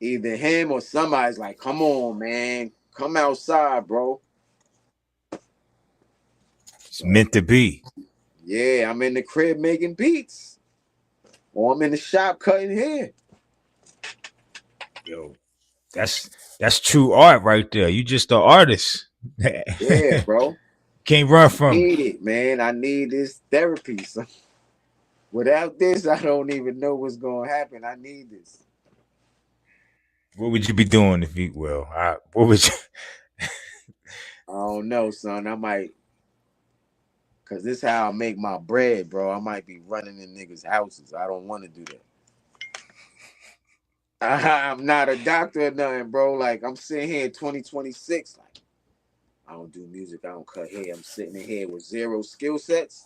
either him or somebody's like, come on, man, come outside, bro. It's So meant to be. yeah, I'm in the crib making beats, or I'm in the shop cutting hair. Yo, that's true art right there. You just an artist. Yeah, bro. Can't run I from it. need it, man. I need this therapy. So without this, I don't even know what's gonna happen. I need this. What would you be doing if you? Well, what would you? I don't know, son. I might, cause this is how I make my bread, bro. I might be running in niggas' houses. I don't want to do that. I'm not a doctor or nothing, bro. Like I'm sitting here in 2026. Like I don't do music. I don't cut hair. I'm sitting in here with zero skill sets.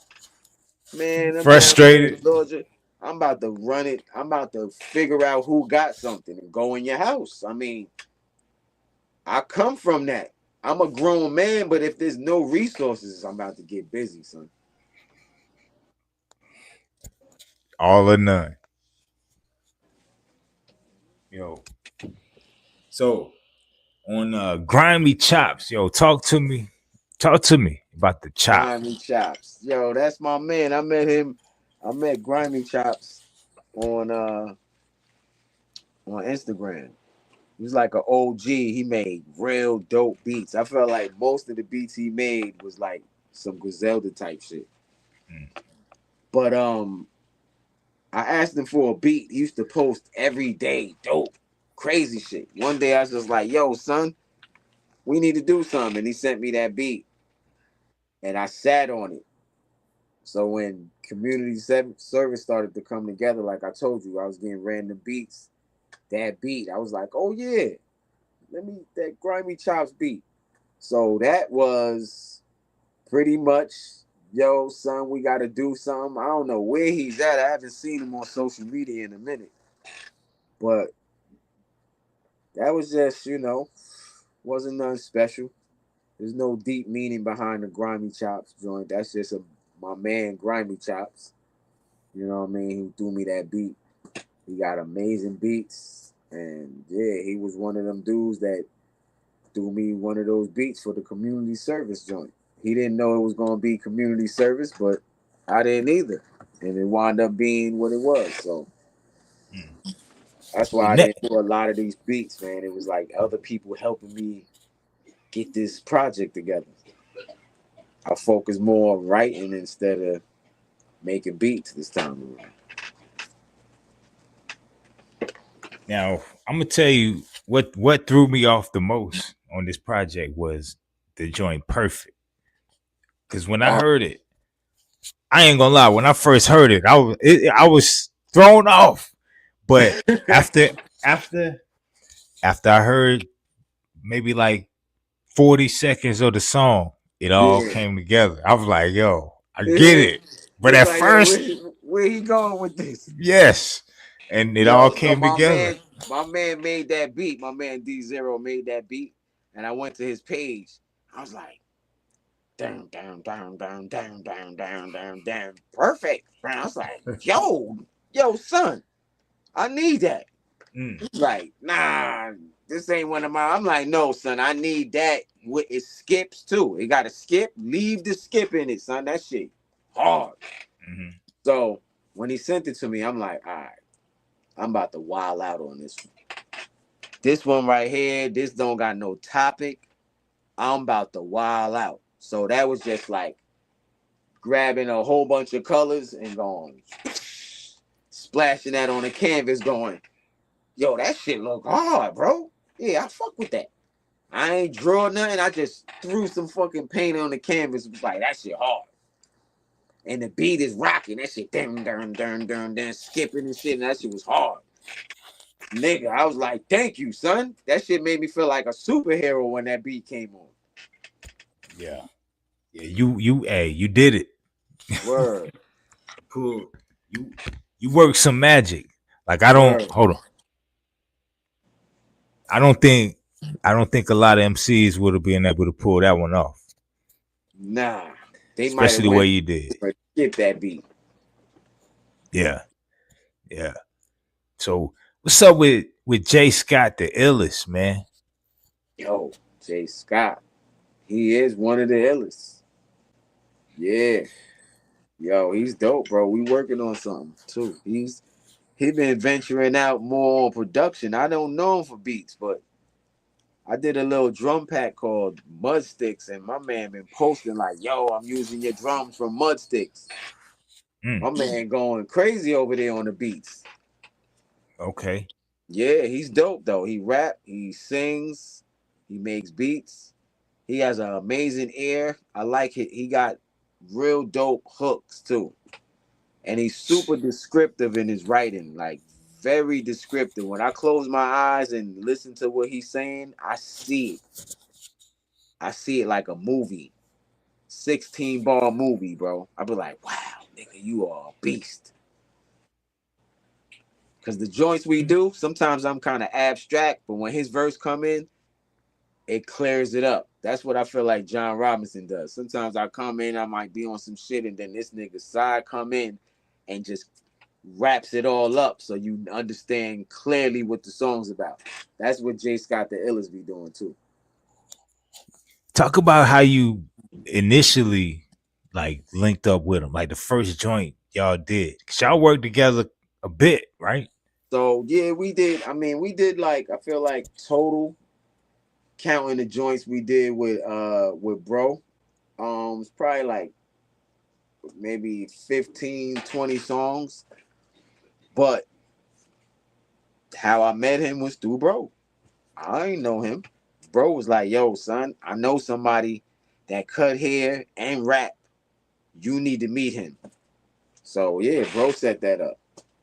Man, I'm down here in Frustrated. Georgia. I'm about to run it. I'm about to figure out who got something and go in your house. I mean, I come from that. I'm a grown man, but if there's no resources, I'm about to get busy, son. All or none. Yo. So on grimy chops, yo, talk to me. Talk to me about the chop. Grimy Chops. Yo, that's my man. I met him. I met Grimy Chops on Instagram. He was like an OG. He made real dope beats. I felt like most of the beats he made was like some Griselda type shit. Mm. But I asked him for a beat. He used to post every day, dope, crazy shit. One day I was just like, "Yo, son, we need to do something." And he sent me that beat, and I sat on it. So when community service started to come together, like I told you, I was getting random beats. That beat, I was like, "Oh yeah, let me that grimy chops beat." So that was pretty much, yo, son, we got to do something. I don't know where he's at. I haven't seen him on social media in a minute, but that was just, wasn't nothing special. There's no deep meaning behind the grimy chops joint. That's just my man, grimy chops. You know what I mean? He threw me that beat. He got amazing beats, and yeah, he was one of them dudes that threw me one of those beats for the community service joint. He didn't know it was gonna be community service, but I didn't either, and it wound up being what it was. So Mm. that's The why I net. didn't do a lot of these beats, man. It was like other people helping me get this project together. I focus more on writing instead of making beats this time around. Now I'm gonna tell you what threw me off the most on this project was the joint perfect. Cause when I Oh, heard it, I ain't gonna lie. When I first heard it, I was thrown off. But after after after I heard maybe like 40 seconds of the song, it all yeah. came together. I was like, yo, I get It's it. But at like, yo, first, where he going with this? yes. And it all Yo, so came together. my man made that beat. My man D0 made that beat, and I went to his page. I was like, down, down, down, down, down, down, down, down, down, perfect. And I was like, yo, son, I need that. Mm, He's like, nah, this ain't one of mine. I'm like, no, son, I need that. It skips too. It got a skip. Leave the skip in it, son. That shit hard. mhm. So when he sent it to me, I'm like, all right, I'm about to wild out on this one. This one right here, this don't got no topic. I'm about to wild out. So that was just like grabbing a whole bunch of colors and going, splashing that on the canvas, going, yo, that shit look hard, bro. Yeah, I fuck with that. I ain't draw nothing. I just threw some fucking paint on the canvas. Was like, that shit hard. And the beat is rocking. That shit, dun, dun, dun, dun, dun, skipping and shit. And that shit was hard. Nigga, I was like, thank you, son. That shit made me feel like a superhero when that beat came on. Yeah. Yeah. You did it. Word, Cool. You you worked some magic. Like I don't word. hold on. I don't think I don't think a lot of MCs would have been able to pull that one off. Nah, they might have Especially the way went you did. for skip that beat. Yeah. Yeah. So what's up with Jay Scott the illest, man? Yo, Jay Scott, he is one of the illest. Yeah, yo, he's dope, bro. We working on something too. He been venturing out more on production. I don't know him for beats, but I did a little drum pack called Mud Sticks, and my man been posting like, "Yo, I'm using your drums from Mud Sticks." Mm, My man going crazy over there on the beats. okay. Yeah, he's dope though. He rap, he sings, he makes beats. He has an amazing ear. I like it. He got real dope hooks too, and he's super descriptive in his writing. Like very descriptive. When I close my eyes and listen to what he's saying, I see it. I see it like a movie. 16 ball movie, bro. I'll be like, wow, nigga, you are a beast. Cause the joints we do, sometimes I'm kind of abstract, but when his verse come in, it clears it up. That's what I feel like John Robinson does. Sometimes I come in, I might be on some shit, and then this nigga side come in and just wraps it all up so you understand clearly what the song's about. That's what J. Scott the Illest be doing too. Talk about how you initially like linked up with him, like the first joint y'all did. 'Cause y'all worked together a bit, right? So yeah, we did. I mean, we did like I feel like total counting the joints we did with bro. It's probably like maybe 15, 20 songs. But how I met him was through bro. I ain't know him. Bro was like, yo, son, I know somebody that cut hair and rap. You need to meet him. So yeah, bro set that up.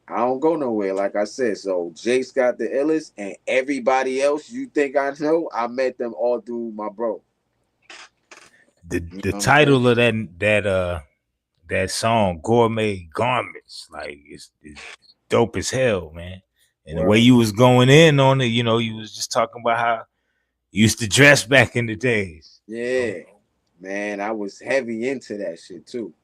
I don't go nowhere, like I said. So J. Scott the Illest and everybody else you think I know, I met them all through my bro. The You the know what I'm saying? title of that song, Gourmet Garments, like it's dope as hell, man. And the way Well, you was going in on it, you know, you was just talking about how you used to dress back in the days. You know? yeah, man, I was heavy into that shit too.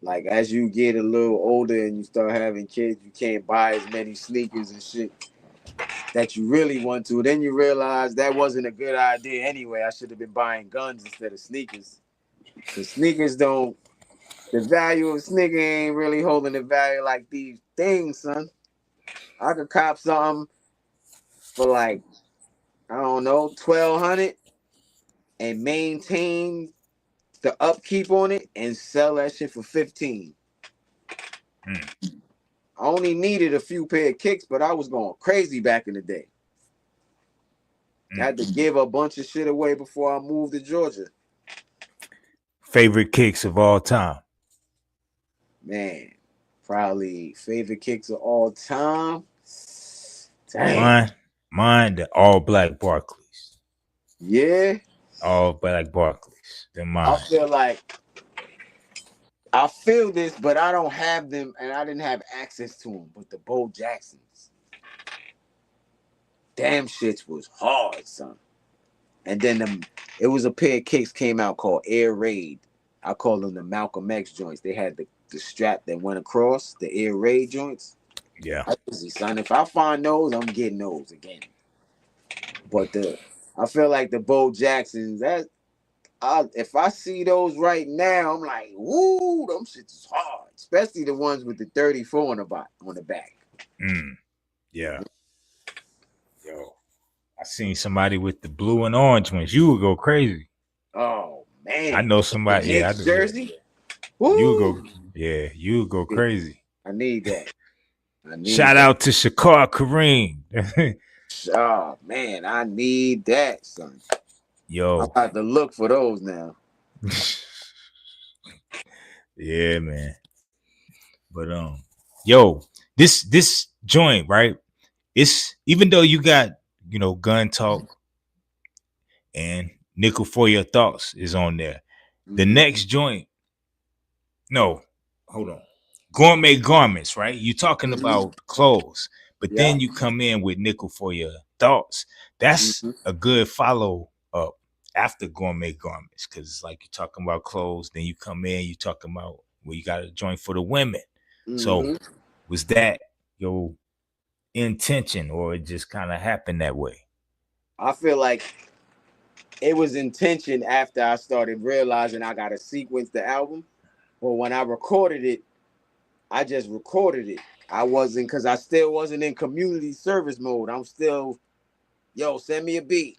Like as you get a little older and you start having kids, you can't buy as many sneakers and shit that you really want to. Then you realize that wasn't a good idea anyway. I should have been buying guns instead of sneakers. Cause sneakers don't the value of a sneaker ain't really holding the value like these things, son. I could cop something for like, I don't know, 1,200 and maintain the upkeep on it and sell that shit for 15. Mm, I only needed a few pair of kicks, but I was going crazy back in the day. I mm. had to give a bunch of shit away before I moved to Georgia. Favorite kicks of all time. Man, probably favorite kicks of all time. Damn. Mine, the all black Barclays. Yeah. All black Barclays. They're I mine. feel like I feel this, but I don't have them and I didn't have access to them. But the Bo Jacksons, damn shits was hard, son. And then it was a pair of kicks came out called Air Raid. I call them the Malcolm X joints. They had the strap that went across, the Air Raid joints. Yeah. Crazy, son. If I find those, I'm getting those again. But I feel like the Bo Jacksons, if I see those right now, I'm like, woo, them shits is hard. Especially the ones with the 34 on the back. Mm, yeah. Yo. I seen somebody with the blue and orange ones. You would go crazy. Oh I man. know The somebody. Yeah, I Knicks do. jersey? You would Woo! go. Yeah, you would go crazy. I need that. I need Shout that. out to Shakar Kareem. Oh man, I need that, son. I'm Yo. about to look for those now. Yeah, man. But yo, this joint, right? It's even though you got, gun talk and nickel for your thoughts is on there. The Mm-hmm. next joint, no, hold on. Gourmet garments, right? You talking Mm-hmm. about clothes, but Yeah. then you come in with nickel for your thoughts. That's Mm-hmm. a good follow up after gourmet garments, because it's like you're talking about clothes, then you come in, you talking about you got a joint for the women. So Mm-hmm. was that your intention, or it just kind of happened that way? I feel like it was intention after I started realizing I gotta sequence the album. But when I recorded it, I just recorded it. I wasn't because I still wasn't in community service mode. I'm still, yo, send me a beat.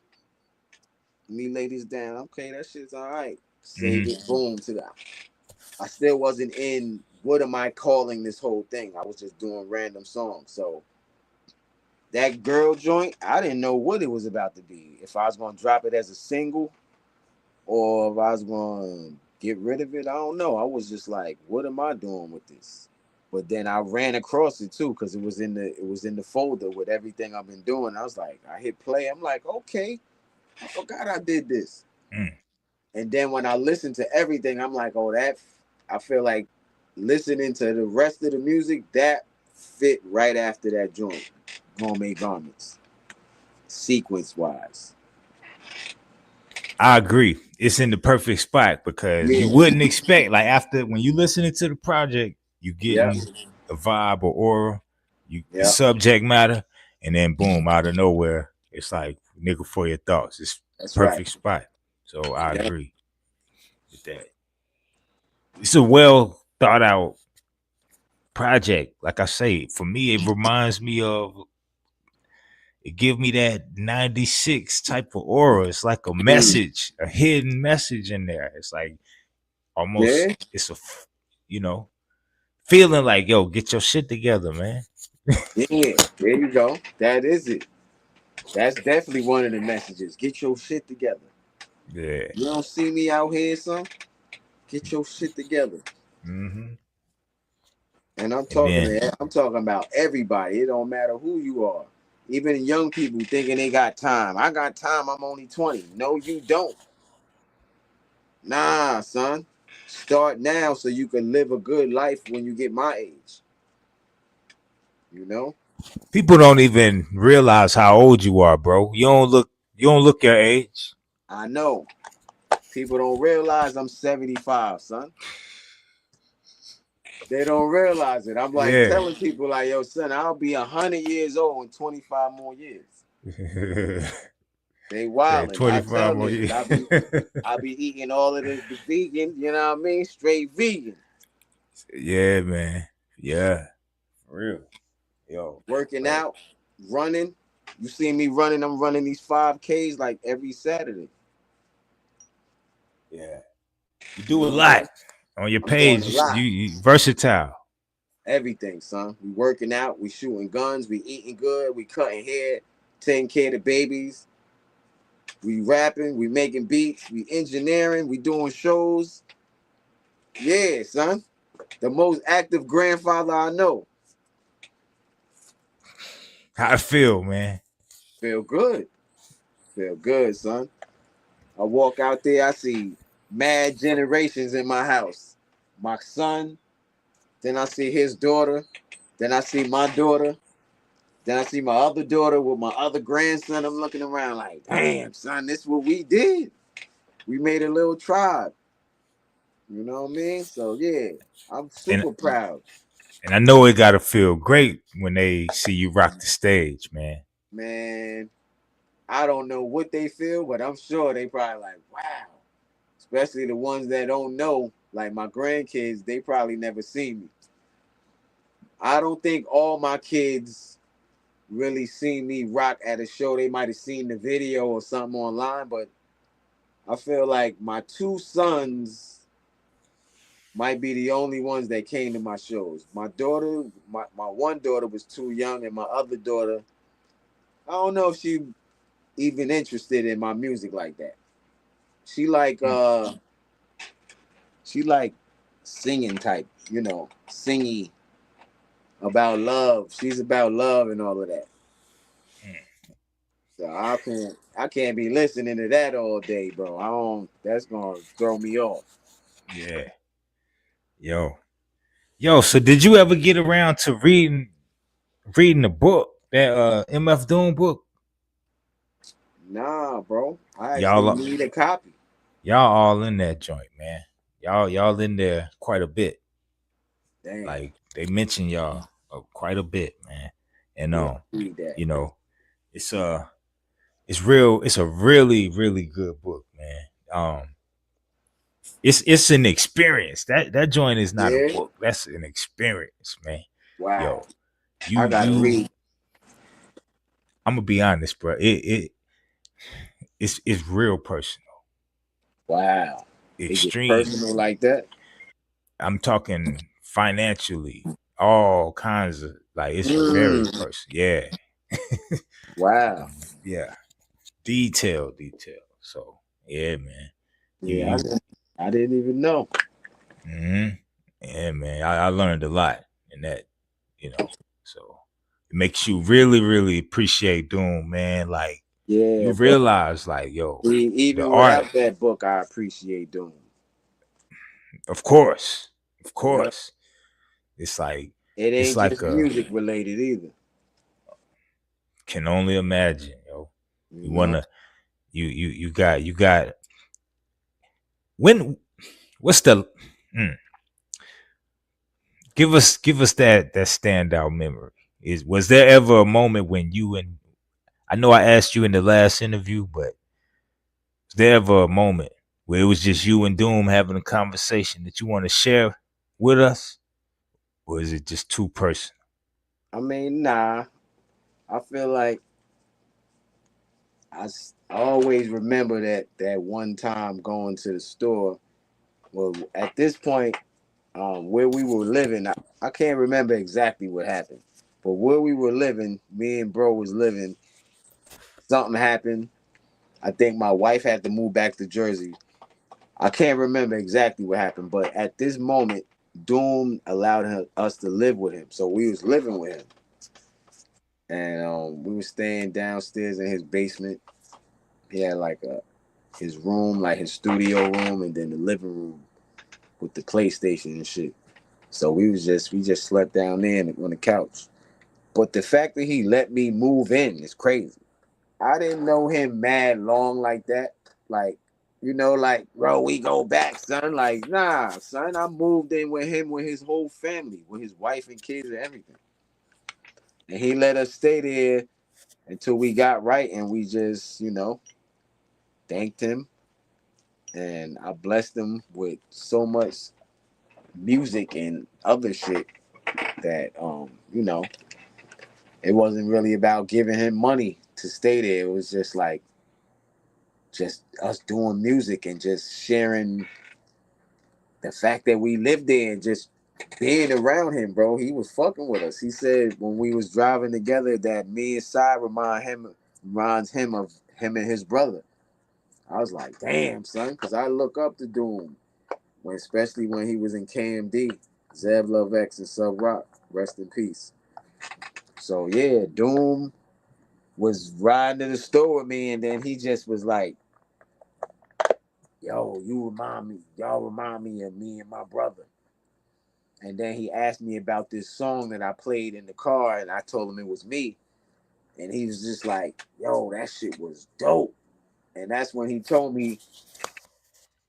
Let me lay this down. Okay, that shit's all right. Save Mm-hmm. it, boom to that. I still wasn't in what am I calling this whole thing. I was just doing random songs. So that girl joint, I didn't know what it was about to be. If I was gonna drop it as a single or if I was gonna get rid of it, I don't know. I was just like, what am I doing with this? But then I ran across it too because it was in the folder with everything I've been doing. I was like, I hit play. I'm like, okay, I forgot I did this. Mm. And then when I listen to everything, I'm like, oh, I feel like listening to the rest of the music that fit right after that joint, Gourmet Garments, sequence wise. I agree. It's in the perfect spot because you Yeah. wouldn't expect, like, after when you listening to the project, you Yep. getting a vibe or aura, the Yep. subject matter, and then boom, out of nowhere, it's like nigga for your thoughts. It's That's right. perfect spot. So I Yep. agree with that. It's a well thought out project. Like I say, for me, it reminds me of, it give me that 96 type of aura. It's like a Mm. message, a hidden message in there. It's like almost, Yeah. it's a, you know, feeling like, yo, get your shit together, man. Yeah. There you go. That is it. That's definitely one of the messages. Get your shit together. Yeah. You don't see me out here, son? Get your shit together. Mm-hmm. And And then I'm talking about everybody. It don't matter who you are. Even young people thinking they got time. I got time. I'm only 20. No, you don't. Nah, son. Start now so you can live a good life when you get my age. You know? people don't even realize how old you are, bro. You don't look your age. I know. People don't realize I'm 75, son. They don't realize it. I'm like Yeah. telling people like, yo, son, I'll be 100 years old in 25 more years. They Say wildin'. I 25 tell more niggas, years. I be eating all of the vegan, you know what I mean? Straight vegan. Yeah, man. Yeah. For real. Yo. Working But out, running. You see me running, I'm running these 5Ks like every Saturday. yeah. You You do a know what I lot mean? on your I'm doing a page. lot. You versatile. Everything, son. We working out, we shooting guns, we eating good, we cutting hair, taking care of the babies, we rapping, we making beats, we engineering, we doing shows. Yeah, son. The most active grandfather I know. How I feel, man. Feel good. Feel good, son. I walk out there, I see mad generations in my house. My son, then I see his daughter, then I see my daughter, then I see my other daughter with my other grandson. I'm looking around like, damn, son, this is what we did. We made a little tribe. You know what I mean? So yeah, I'm And super proud. and I know it gotta feel great when they see you rock the stage, man. Man, I don't know what they feel, but I'm sure they probably like, wow. Especially the ones that don't know, like my grandkids, they probably never seen me. I don't think all my kids really seen me rock at a show. They might have seen the video or something online, but I feel like my two sons might be the only ones that came to my shows. My daughter, my one daughter was too young, and my other daughter, I don't know if she even interested in my music like that. She like Mm, uh she like singing type, singy about love. She's about love and all of that. mm. So I can't be listening to that all day, bro. I don't. That's gonna throw me off. Yeah. Yo. Yo, so did you ever get around to reading the book, that MF Doom book? Nah, bro. I actually Y'all need a copy. y'all all in that joint, man. Y'all in there quite a bit. Damn. Like they mention y'all quite a bit, man. And Yeah, need that. you know, it's it's real, it's a really, really good book, man. It's an experience. That joint is not a Yeah. book. That's an experience, man. Wow. Yo, you I gotta you read. I'm gonna be honest, bro. It's real personal. Wow. It gets Extreme. personal like that. I'm talking financially, all kinds of, like, it's very Mm, personal. Yeah. wow. Yeah. Detail. So yeah, man. Yeah, You I didn't even know. mm-hmm. Yeah, man. I learned a lot in that, you know. So it makes you really, really appreciate Doom, man. Like Yeah, you bro. realize, like, yo, the Even art, without that book, I appreciate Doom. of course, of Yeah. course. It's like It it's ain't like just a music related either. can only imagine, yo. You You know? wanna you got When what's the mm, give us that standout memory? Is was there ever a moment when you and I know I asked you in the last interview, but was there ever a moment where it was just you and Doom having a conversation that you want to share with us? Or is it just too personal? I mean, nah. I feel like I always remember that one time going to the store. Well, at this point, where we were living, I can't remember exactly what happened, but where we were living, me and bro was living. Something happened. I think my wife had to move back to Jersey. I can't remember exactly what happened, but at this moment, Doom allowed us to live with him, so we was living with him, and we were staying downstairs in his basement. He had like his room, like his studio room, and then the living room with the PlayStation and shit. So we just slept down there on the couch. But the fact that he let me move in is crazy. I didn't know him mad long like that. Like, like, bro, we go back, son. Like, nah, son, I moved in with him with his whole family, with his wife and kids and everything. And he let us stay there until we got right, and we just, thanked him. And I blessed him with so much music and other shit that, it wasn't really about giving him money to stay there. It was just like, just us doing music and just sharing the fact that we lived there and just being around him, bro. He was fucking with us. He said when we was driving together that me and Cy reminds him of him and his brother. I was like, damn, son, because I look up to Doom, especially when he was in KMD, Zev Love X and Sub Rock. Rest in peace. So yeah, Doom was riding to the store with me, and then he just was like, yo, y'all remind me of me and my brother. And then he asked me about this song that I played in the car, and I told him it was me. And he was just like, yo, that shit was dope. And that's when he told me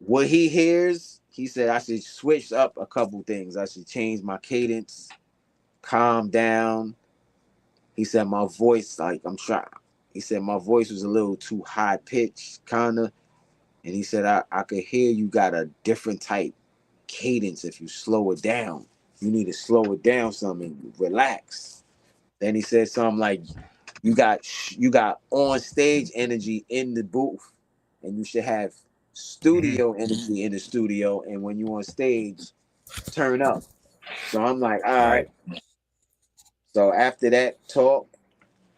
what he hears. He said I should switch up a couple things. I should change my cadence, calm down. He said my voice, like I'm trying. He said my voice was a little too high pitched, kinda. And he said I could hear you got a different type cadence if you slow it down. You need to slow it down some and relax. Then he said something like you got on stage energy in the booth, and you should have Mm-hmm. studio energy in the studio. And when you on stage, turn up. So I'm like, all right. Right. So after that talk,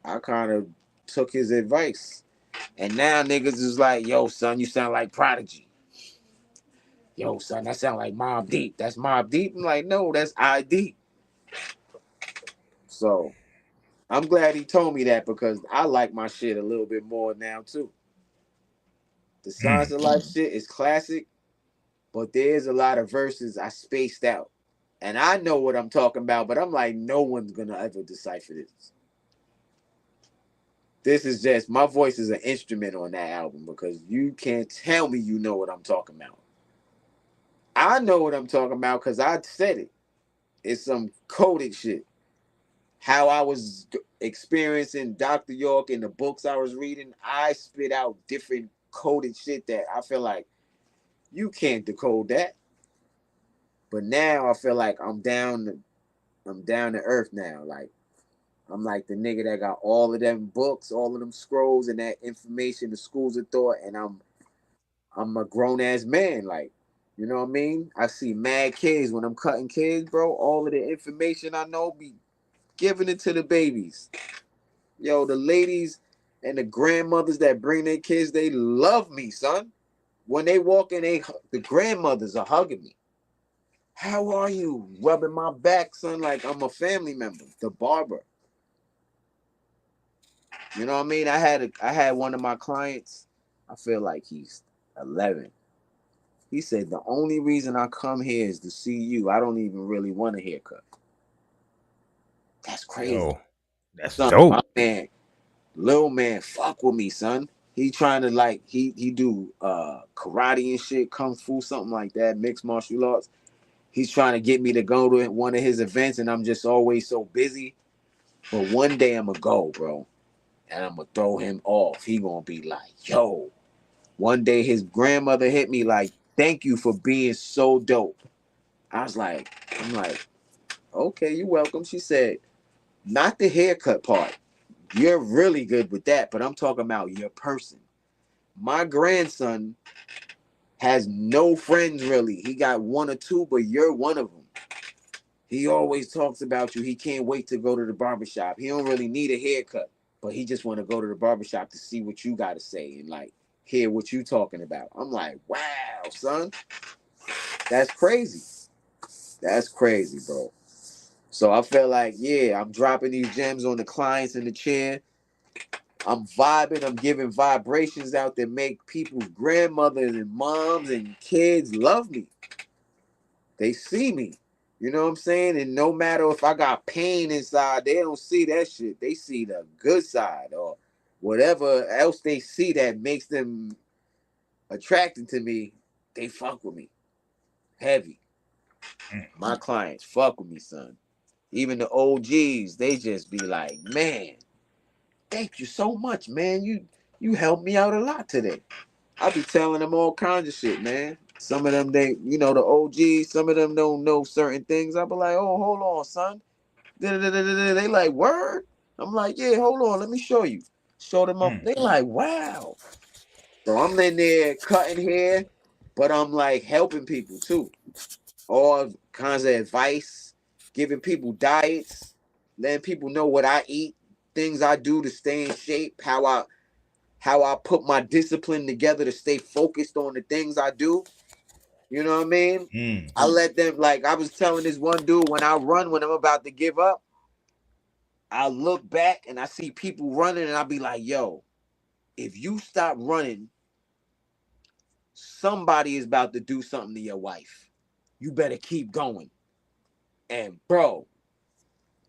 I kind of took his advice, and now niggas is like, yo, son, you sound like Prodigy. Yo, son, that sound like Mob Deep. That's Mob Deep. I'm like, no, that's ID. So I'm glad he told me that because I like my shit a little bit more now too. The Science Mm. of Life shit is classic, but there's a lot of verses I spaced out. And I know what I'm talking about, but I'm like, no one's gonna ever decipher this. This is just my voice is an instrument on that album because you can't tell me you know what I'm talking about. I know what I'm talking about because I said it. It's some coded shit. How I was experiencing Dr. York in the books I was reading, I spit out different coded shit that I feel like you can't decode that. But now I feel like I'm down to earth now. Like I'm like the nigga that got all of them books, all of them scrolls and that information, the schools of thought, and I'm a grown ass man. Like, you know what I mean? I see mad kids when I'm cutting kids, bro. All of the information I know be giving it to the babies. Yo, the ladies and the grandmothers that bring their kids, they love me, son. When they walk in, the grandmothers are hugging me. How are you? Rubbing my back, son, like I'm a family member. The barber. You know what I mean? I had one of my clients. I feel like he's 11. He said the only reason I come here is to see you. I don't even really want a haircut. That's crazy, Yo, that's son. My dope. man, little man, fuck with me, son. he trying to like he do karate and shit, kung fu, something like that, mixed martial arts. He's trying to get me to go to one of his events, and I'm just always so busy. But one day I'm gonna go, bro, and I'm gonna throw him off. He gonna be like, yo. One day his grandmother hit me like, thank you for being so dope. I'm like, okay, you're welcome. She said, not the haircut part. You're really good with that, but I'm talking about your person. My grandson has no friends really. He got one or two, but you're one of them. He always talks about you. He can't wait to go to the barbershop. He don't really need a haircut, but he just want to go to the barbershop to see what you got to say and like hear what you talking about. I'm like, wow, son, that's crazy. That's crazy, bro. So I feel like, yeah, I'm dropping these gems on the clients in the chair. I'm vibing. I'm giving vibrations out that make people's grandmothers and moms and kids love me. They see me. You know what I'm saying? And no matter if I got pain inside, they don't see that shit. They see the good side or whatever else they see that makes them attracted to me. They fuck with me. Heavy. My clients fuck with me, son. Even the OGs, they just be like, man, thank you so much, man. You helped me out a lot today. I be telling them all kinds of shit, man. Some of them, they, the OGs, some of them don't know certain things. I be like, oh, hold on, son. They like, word? I'm like, yeah, hold on, let me show you. Show them up. They like, wow. So I'm in there cutting hair, but I'm like helping people too. All kinds of advice, giving people diets, letting people know what I eat, things I do to stay in shape, how I put my discipline together to stay focused on the things I do. You know what I mean? I let them, like I was telling this one dude, when I run, when I'm about to give up, I look back and I see people running and I'll be like, yo, if you stop running, somebody is about to do something to your wife. You better keep going. And bro,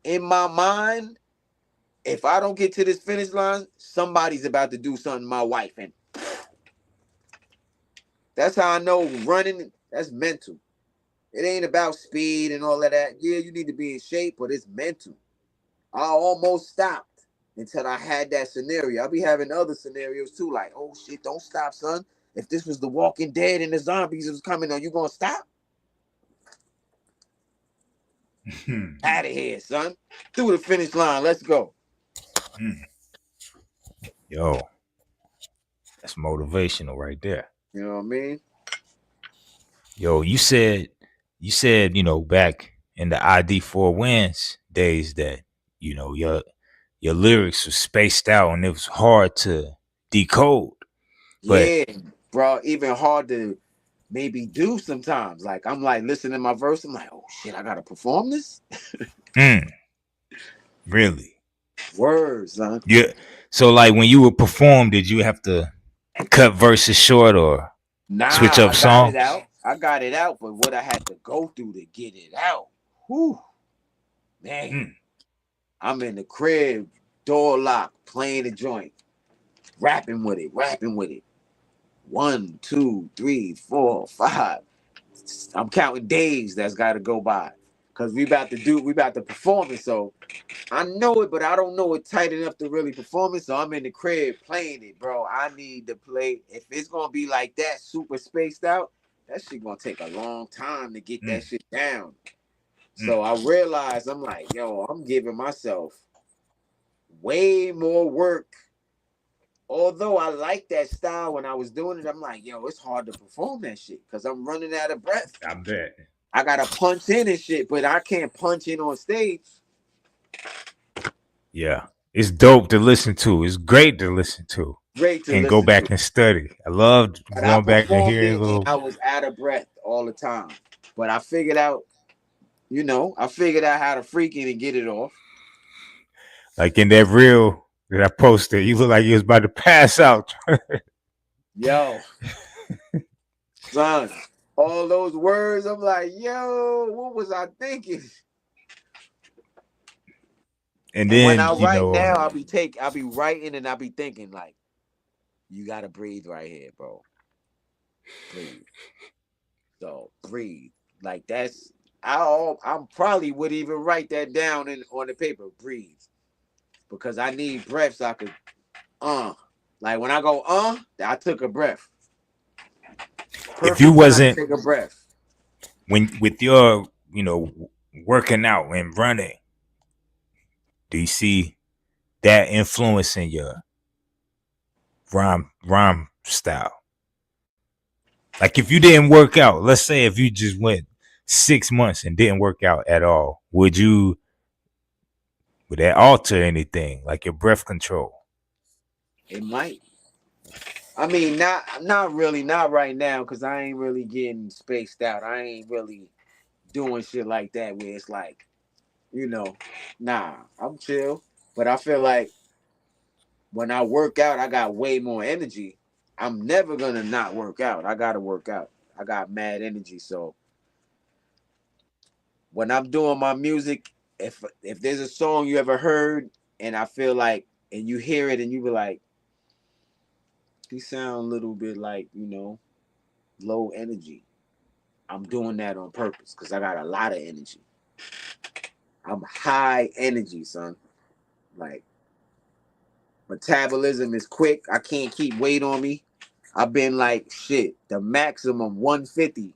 in my mind, if I don't get to this finish line, somebody's about to do something to my wife. And that's how I know running, that's mental. It ain't about speed and all of that. Yeah, you need to be in shape, but it's mental. I almost stopped until I had that scenario. I'll be having other scenarios too, like, oh shit, don't stop, son. If this was the Walking Dead and the zombies was coming, are you gonna stop? Out of here, son. Through the finish line. Let's go. Yo, that's motivational right there. You know what I mean? Yo, you said, back in the ID4 wins days that, your lyrics were spaced out and it was hard to decode. But Yeah, bro. Even hard to maybe do sometimes. Like I'm like listening to my verse. I'm like, oh shit, I gotta perform this. really? Words, son. Yeah. So like when you would perform, did you have to cut verses short or switch Nah, up I got it songs? out. I got it out, but what I had to go through to get it out. Whew, man. I'm in the crib, door locked, playing the joint, rapping with it, rapping with it. 1, 2, 3, 4, 5. I'm counting days that's got to go by, cause we about to perform it. So I know it, but I don't know it tight enough to really perform it. So I'm in the crib playing it, bro. I need to play. If it's gonna be like that, super spaced out, that shit gonna take a long time to get that shit down. So I realized I'm like, yo, I'm giving myself way more work. Although I like that style when I was doing it, I'm like, yo, it's hard to perform that shit because I'm running out of breath. I bet. I gotta punch in and shit, but I can't punch in on stage. Yeah. It's dope to listen to. It's great to listen to Great to and go listen to. back and study. I loved But I going back and performed hearing it and little I was out of breath all the time. But I figured out, I figured out how to freak it and get it off. like in that reel that I posted. You look like you was about to pass out. Yo, son, all those words, I'm like, yo, what was I thinking? And And when then, I write now, I'll be writing and I'll be thinking like, You gotta breathe right here, bro. Breathe. So breathe. Like that's I probably would even write that down on the paper. Breathe. Because I need breath so I could like when I go I took a breath. If you Perfect time to wasn't take a breath. when with your, working out and running, do you see that influencing your rhyme style? Like if you didn't work out, let's say if you just went 6 months and didn't work out at all, would that alter anything, like your breath control? It might. I mean, not really, not right now, cause I ain't really getting spaced out. I ain't really doing shit like that where it's like, you know, nah, I'm chill. But I feel like when I work out, I got way more energy. I'm never gonna not work out. I gotta work out. I got mad energy. So when I'm doing my music, if there's a song you ever heard and I feel like and you hear it and you be like, he sound a little bit like, low energy. I'm doing that on purpose because I got a lot of energy. I'm high energy, son. Like metabolism is quick. I can't keep weight on me. I've been like shit, the maximum 150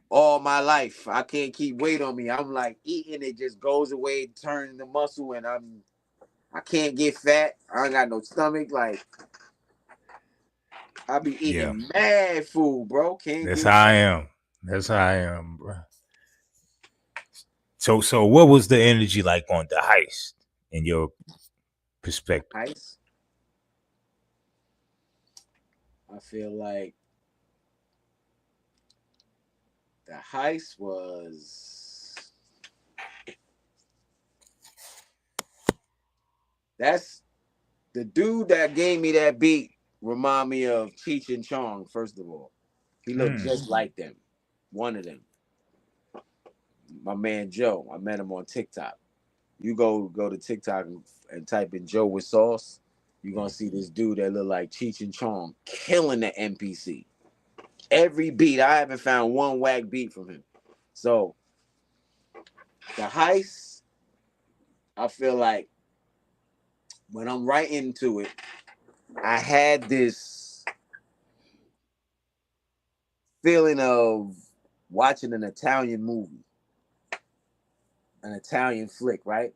all my life. I can't keep weight on me. I'm like eating, it just goes away, turning the muscle, and I can't get fat. I ain't got no stomach. Like I be Yeah, eating mad food, bro. Can't that's get how I fat. am. That's how I am, bro. So what was the energy like on the heist in your perspective? Ice. I feel like the heist was that's the dude that gave me that beat remind me of Cheech and Chong, first of all. He looked Mm. just like them. One of them. My man Joe. I met him on TikTok. You go to TikTok and type in Joe with sauce. You're gonna see this dude that look like Cheech and Chong killing the NPC. Every beat, I haven't found one whack beat from him. So the heist, I feel like when I'm right into it, I had this feeling of watching an Italian movie, an Italian flick, right?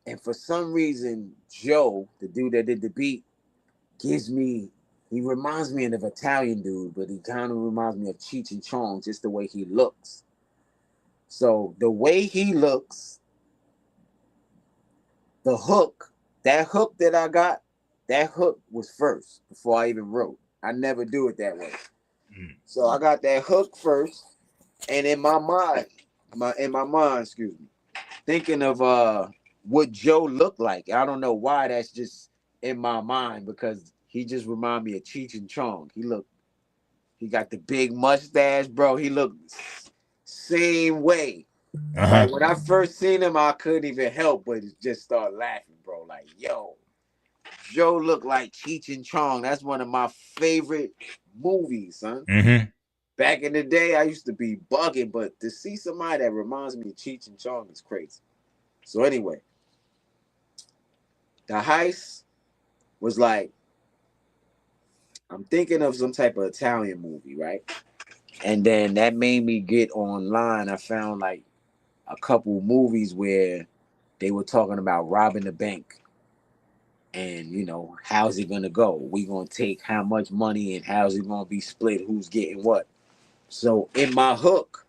And for some reason, Joe, the dude that did the beat, gives me he reminds me of an Italian dude, but he kind of reminds me of Cheech and Chong, just the way he looks. So the way he looks, the hook, that hook that I got, that hook was first before I even wrote. I never do it that way. Mm. So I got that hook first, and in my mind, excuse me, thinking of what Joe looked like. I don't know why that's just in my mind because he just remind me of Cheech and Chong. He got the big mustache, bro. He looked same way. Uh-huh. Like when I first seen him, I couldn't even help but just start laughing, bro. Like, yo, Joe looked like Cheech and Chong. That's one of my favorite movies, son. Mm-hmm. Back in the day, I used to be bugging, but to see somebody that reminds me of Cheech and Chong is crazy. So anyway, the heist was like, I'm thinking of some type of Italian movie, right? And then that made me get online. I found like a couple movies where they were talking about robbing the bank and how's it gonna go? We gonna take how much money and how's it gonna be split? Who's getting what? So in my hook,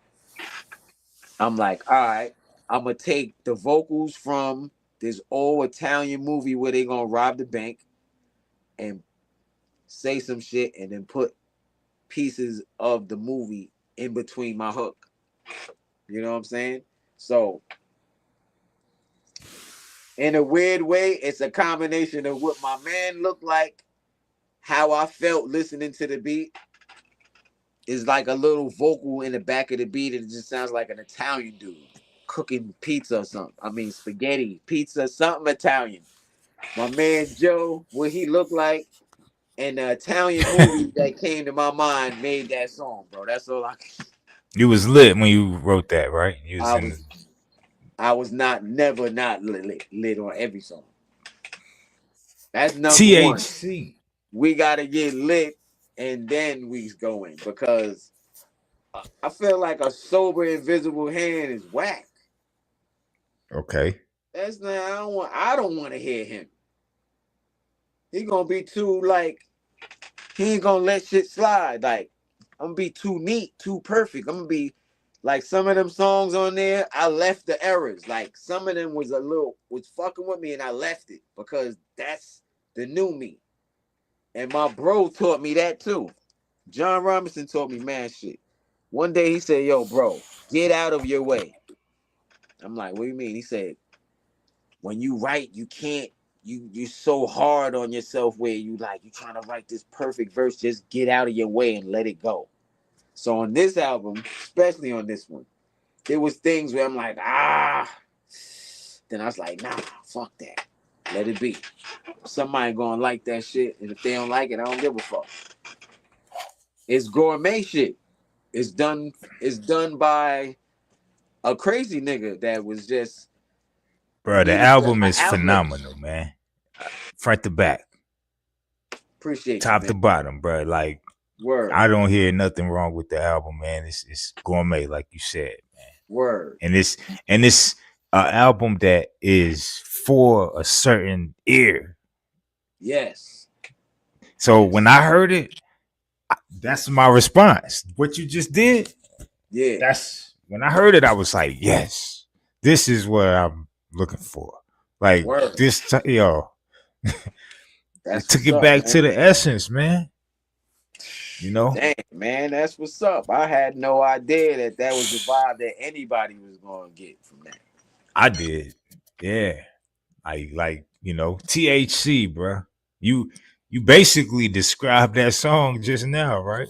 I'm like, all right, I'm gonna take the vocals from this old Italian movie where they gonna rob the bank and say some shit and then put pieces of the movie in between my hook. You know what I'm saying? So in a weird way, it's a combination of what my man looked like, how I felt listening to the beat. Is like a little vocal in the back of the beat, and it just sounds like an Italian dude cooking pizza or something. I mean, spaghetti, pizza, something Italian. My man Joe, what he looked like, and the Italian movie that came to my mind made that song, bro. That's all I. You was lit when you wrote that, right? You was I in. was I was never not lit on every song. That's number one. THC. We gotta get lit and then we going because I feel like a sober invisible hand is whack. Okay. That's not I don't want to hear him. He gonna be too like he ain't gonna let shit slide. Like I'm gonna be too neat, too perfect. I'm gonna be like some of them songs on there. I left the errors. Like some of them was fucking with me, and I left it because that's the new me. And my bro taught me that too. John Robinson taught me man shit. One day he said, "Yo, bro, get out of your way." I'm like, "What do you mean?" He said, "When you write, you can't. You're so hard on yourself where you trying to write this perfect verse. Just get out of your way and let it go." So on this album, especially on this one, there was things where I'm like, Then I was like, nah, fuck that. Let it be. Somebody gonna like that shit, and if they don't like it, I don't give a fuck. It's gourmet shit. It's done. It's done by a crazy nigga that was just Bro, the needed album an is outlet. phenomenal, man. Front to back, Appreciate you, top man. to bottom, bro. Like Word, I don't hear nothing wrong with the album, man. It's gourmet, like you said, man. word. And it's an album that is for a certain ear. Yes, So when yes, I heard it, that's my response. What you just did, yeah. that's when I heard it, I was like, yes, this is what I'm looking for. Like Word. this, yo, it That's took what's it up, back man. to the essence, man. You know, Damn, man, that's what's up. I had no idea that was the vibe that anybody was gonna get from that. I did, yeah. I like, THC, bro. You you basically described that song just now, right?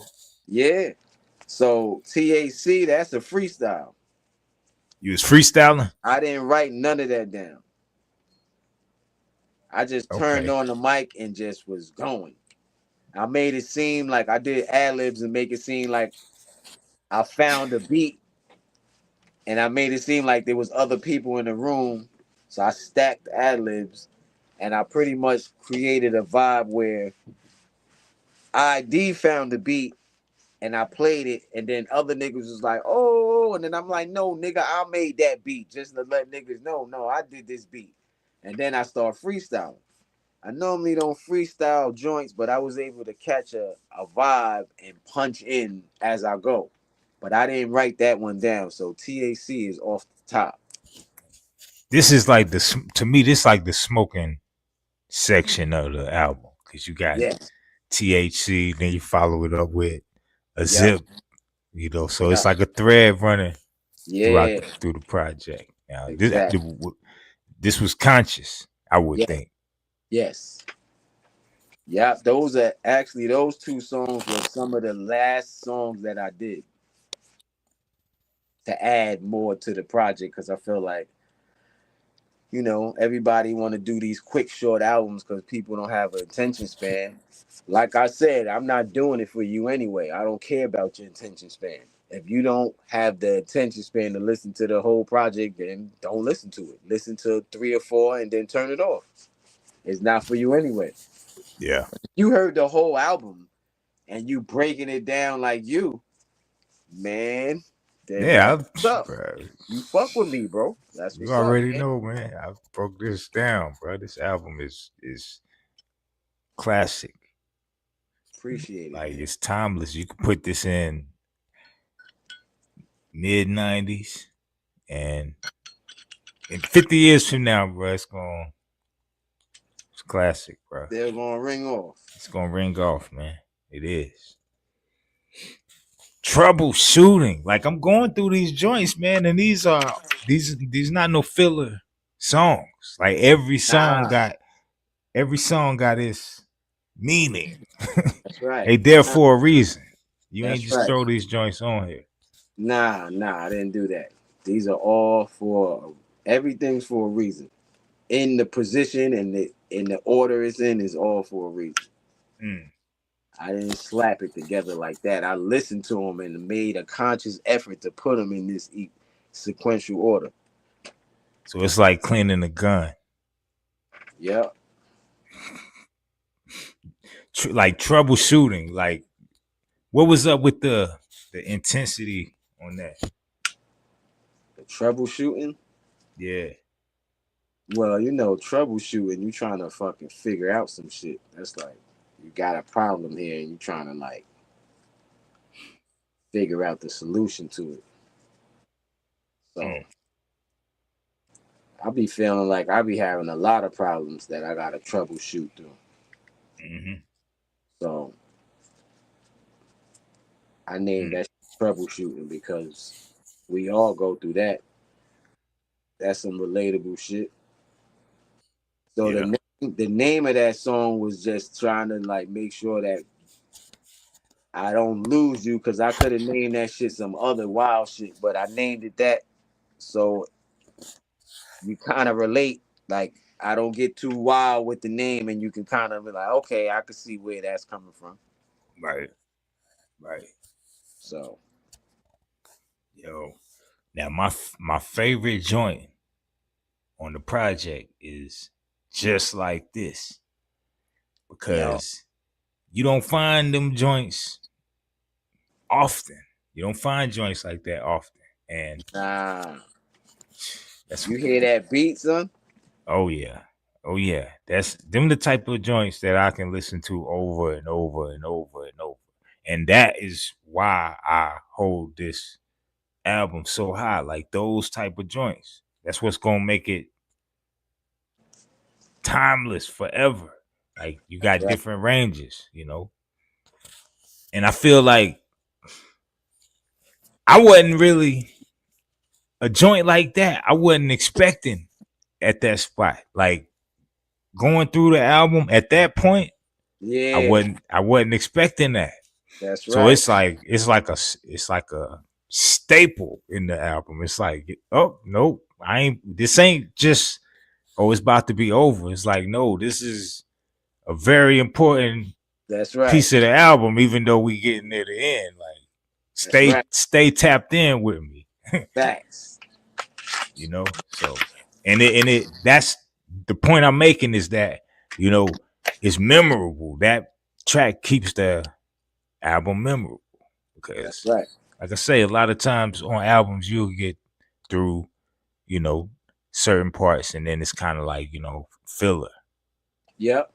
Yeah. So THC, that's a freestyle. You was freestyling. I didn't write none of that down. I just turned Okay, on the mic and just was going. I made it seem like I did ad libs and make it seem like I found a beat, and I made it seem like there was other people in the room. So I stacked ad libs, and I pretty much created a vibe where ID found the beat and I played it, and then other niggas was like, "Oh," and then I'm like, "No, nigga, I made that beat just to let niggas know, no, I did this beat." And then I start freestyling. I normally don't freestyle joints, but I was able to catch a vibe and punch in as I go. But I didn't write that one down, so TAC is off the top. this is like to me. This like the smoking section of the album because you got Yeah, THC, then you follow it up with a yep, zip. So it's yep, like a thread running yeah, through the project. Now exactly. this was conscious, I would Yeah, think. yes. Yep, those two songs were some of the last songs that I did to add more to the project because I feel like everybody want to do these quick short albums because people don't have an attention span. Like I said, I'm not doing it for you anyway. I don't care about your attention span. If you don't have the attention span to listen to the whole project, then don't listen to it. Listen to 3 or 4 and then turn it off. It's not for you anyway. Yeah. You heard the whole album and you breaking it down like man, then Yeah, that's what's up. bro, You fuck with me, bro. That's you what's up, already man. know, man. I broke this down, bro. This album is classic. Appreciate it, Like man. it's timeless. You can put this in mid 90s and in 50 years from now, bro, it's classic, bro. They're gonna ring off. It's gonna ring off, man. It is. Troubleshooting. Like I'm going through these joints, man, and these not no filler songs. Like Nah, every song got its meaning. that's right. They there Nah, for a reason. You ain't that's just right. throw these joints on here. Nah, I didn't do that. These are all for everything's for a reason. In the position and the order it's in is all for a reason. Mm. I didn't slap it together like that. I listened to them and made a conscious effort to put them in this sequential order. So it's like cleaning a gun. Yep. Like troubleshooting. Like, what was up with the intensity on that? The troubleshooting. Yeah. Well, you know, troubleshooting, you trying to fucking figure out some shit. That's like you got a problem here and you trying to like figure out the solution to it. So I be feeling like I be having a lot of problems that I gotta troubleshoot through. Mm-hmm. So I named that troubleshooting because we all go through that. That's some relatable shit. So Yeah. the name of that song was just trying to like make sure that I don't lose you, because I could have named that shit some other wild shit, but I named it that so you kind of relate. Like I don't get too wild with the name, and you can kind of be like, okay, I can see where that's coming from. Right. Right. So Yo. Now my favorite joint on the project is Just Like This, yo, because you don't find them joints often. You don't find joints like that often. And nah, that's you hear that beat, son? oh yeah. Oh yeah. That's them the type of joints that I can listen to over and over and over and over. And that is why I hold this album so high. Like those type of joints. That's what's gonna make it timeless forever. Like you That's got right. different ranges, you know. And I feel like I wasn't really a joint like that. I wasn't expecting at that spot. Like going through the album at that point, Yeah, I wasn't expecting that. that's So right. it's like a staple in the album. It's like, oh nope, I ain't this ain't just oh it's about to be over. It's like, no, this is a very important That's right. piece of the album, even though we getting near the end. Like That's right. stay tapped in with me. Facts. You know? So and it that's the point I'm making is that, you know, it's memorable. That track keeps the album memorable. That's Because right. like I say, a lot of times on albums you'll get through, you know, certain parts and then it's kind of like, you know, filler. Yep.